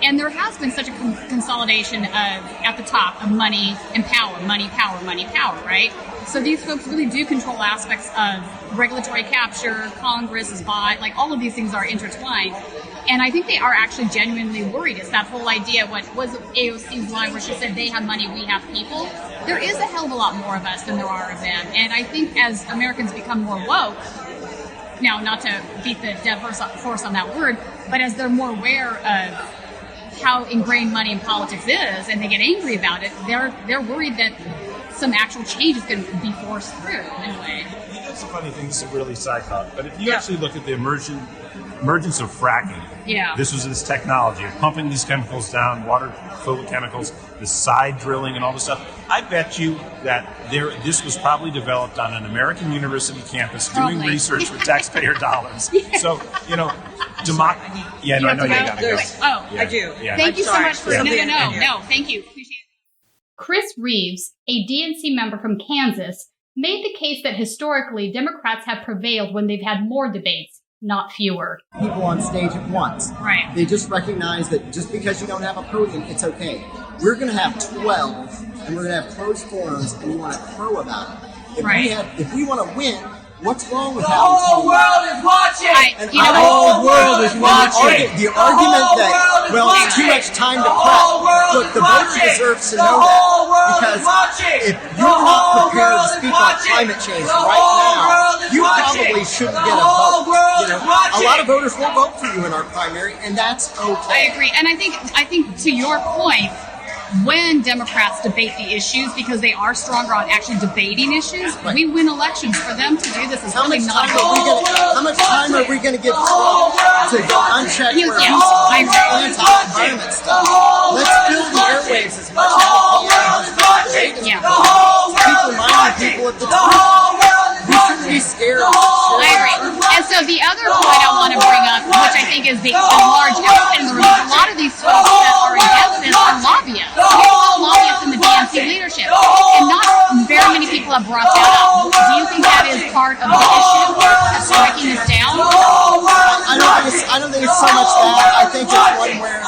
And there has been such a consolidation at the top of money and power, money, power, right? So these folks really do control aspects of regulatory capture, Congress is bought, all of these things are intertwined. And I think they are actually genuinely worried. It's that whole idea, what was AOC's line where she said they have money, we have people. There is a hell of a lot more of us than there are of them. And I think as Americans become more woke, now not to beat the dead horse on that word, but as they're more aware of how ingrained money in politics is, and they get angry about it, they're worried that some actual change is going to be forced through in a way.
That's a funny thing to really side talk, but if you actually look at the emergence of fracking, this was this technology of pumping these chemicals down, water filled with chemicals, the side drilling and all this stuff. I bet you that this was probably developed on an American university campus doing research with taxpayer dollars. So, democracy. Yeah, no, I know you gotta go.
I do.
Yeah.
Thank you so much for No, thank you. Appreciate it. Chris Reeves, a DNC member from Kansas, made the case that historically Democrats have prevailed when they've had more debates, not fewer.
People on stage at once.
Right.
They just recognize that just because you don't have a podium, it's okay. We're going to have 12, and we're going to have closed forums, and you want to crow about it. If we want to win, what's wrong with
The
having
whole
Tony?
world is watching.
And
The whole world is watching.
The argument that, well, it's too much time to prep. Look, the voter deserves to know that. Because if you're not prepared to speak on climate change right now, you probably shouldn't get a vote. A lot of voters won't vote for you in our primary, and that's okay.
I agree. And I think to your point, when Democrats debate the issues, because they are stronger on actually debating issues, we win elections. For them to do this is really not
How much time are we going to give Trump to go unchecked where he's anti-environment stuff? Let's fill the airwaves as much as we can. Keep reminding people of the truth. We shouldn't be scared.
I agree. And so the other point I want to bring up, which I think is the large elephant in the room, a lot of these folks that are against this are lobbyists. Lobbyists in the DNC leadership. And not very many people have brought that up. Do you think that is part of the issue of striking this down?
I don't think it's so much that. I think it's one where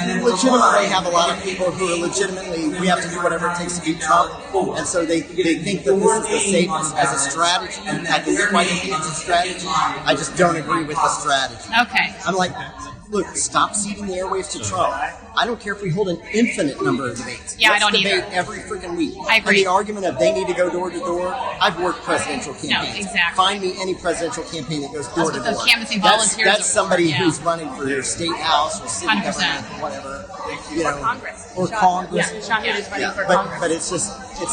we legitimately have a lot of people who are legitimately, we have to do whatever it takes to beat Trump, and so they think that this is the safest as a strategy. And I think it's a strategy. I just don't agree with the strategy.
Okay.
I'm like, look, stop ceding the airwaves to Trump. I don't care if we hold an infinite number of debates.
Yeah,
Let's
I don't
debate
either.
every freaking week.
I agree.
And the argument of they need to go door to door, I've worked presidential campaigns.
No, exactly.
Find me any presidential campaign that goes door to
That's what
door.
those canvassing volunteers
That's somebody
are for,
who's running for their state house or city
100%.
government, whatever.
Or Congress.
Or Congress.
Yeah, Shahid is running for Congress.
But it's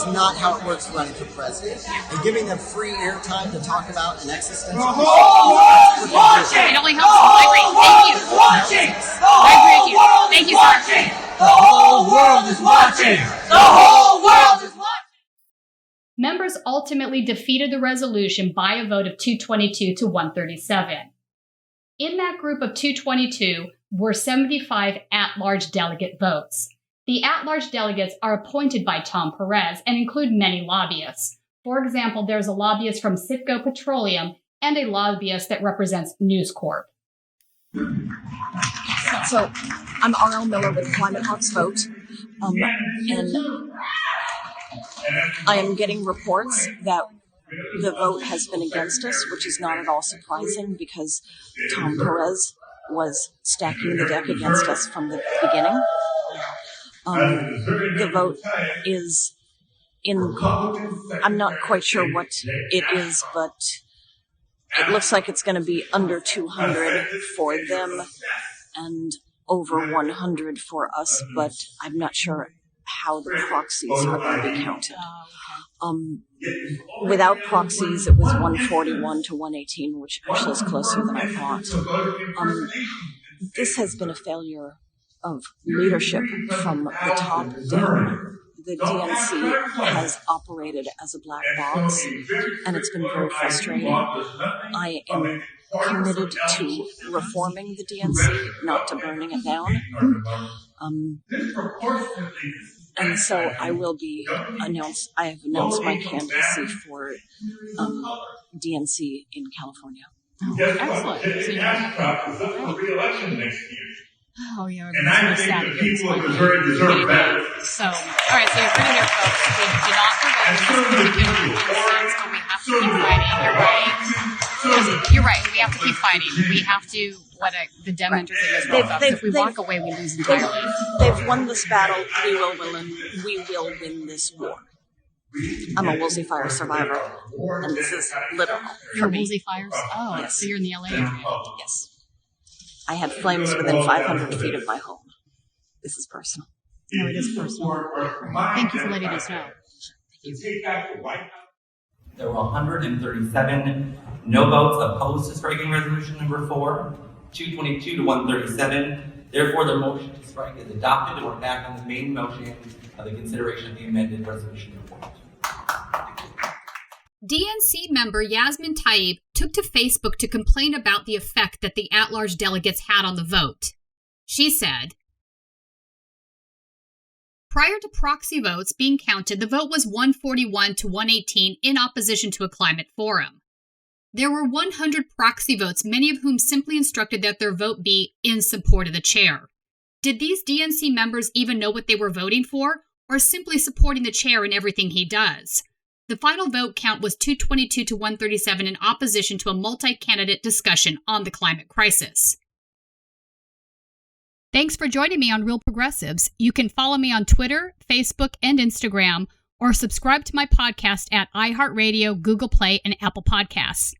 not how it works running for president. And giving them free airtime to talk about an existential issue.
It only helps. I agree. Thank you. I agree with you. Thank you, sir.
The whole world is watching. The whole world is watching.
Members ultimately defeated the resolution by a vote of 222 to 137. In that group of 222 were 75 at-large delegate votes. The at-large delegates are appointed by Tom Perez and include many lobbyists. For example, there's a lobbyist from Citgo Petroleum and a lobbyist that represents News Corp.
So, I'm R.L. Miller with Climate Hawks Vote, and I am getting reports that the vote has been against us, which is not at all surprising because Tom Perez was stacking the deck against us from the beginning. The vote is I'm not quite sure what it is, but it looks like it's going to be under 200 for them and over 100 for us, but I'm not sure how the proxies are going to be counted. Without proxies, it was 141 to 118, which actually is closer than I thought. This has been a failure of leadership from the top down. The DNC has operated as a black box, and it's been very frustrating. I am committed to reforming the DNC, not to burning it down. And so I will be I have announced my candidacy for DNC in California.
Excellent. So
you're re-election next year.
Oh, yeah.
And I think the people of Missouri deserve better.
So, all right, so you're going to hear, folks, we do not provoke this, but we have to keep fighting. You're right. You're right. We have to keep fighting. We have to, the Democrats thing is wrong. If we walk away, we lose entirely.
They've won this battle. We will win this war. I'm a Woolsey Fire survivor, and this is literal.
You're Woolsey Fires? Oh, yes. So you're in the LA area?
Yes. I had flames within 500 feet of my home. This is personal.
No, it is personal. Thank you for letting us know.
There were 137 no votes opposed to striking resolution number 4, 222 to 137. Therefore, the motion to strike is adopted, and we're back on the main motion of the consideration of the amended resolution report.
DNC member Yasmin Taib took to Facebook to complain about the effect that the at-large delegates had on the vote. She said, prior to proxy votes being counted, the vote was 141 to 118 in opposition to a climate forum. There were 100 proxy votes, many of whom simply instructed that their vote be in support of the chair. Did these DNC members even know what they were voting for, or simply supporting the chair in everything he does. The final vote count was 222 to 137 in opposition to a multi-candidate discussion on the climate crisis. Thanks for joining me on Real Progressives. You can follow me on Twitter, Facebook, and Instagram, or subscribe to my podcast at iHeartRadio, Google Play, and Apple Podcasts.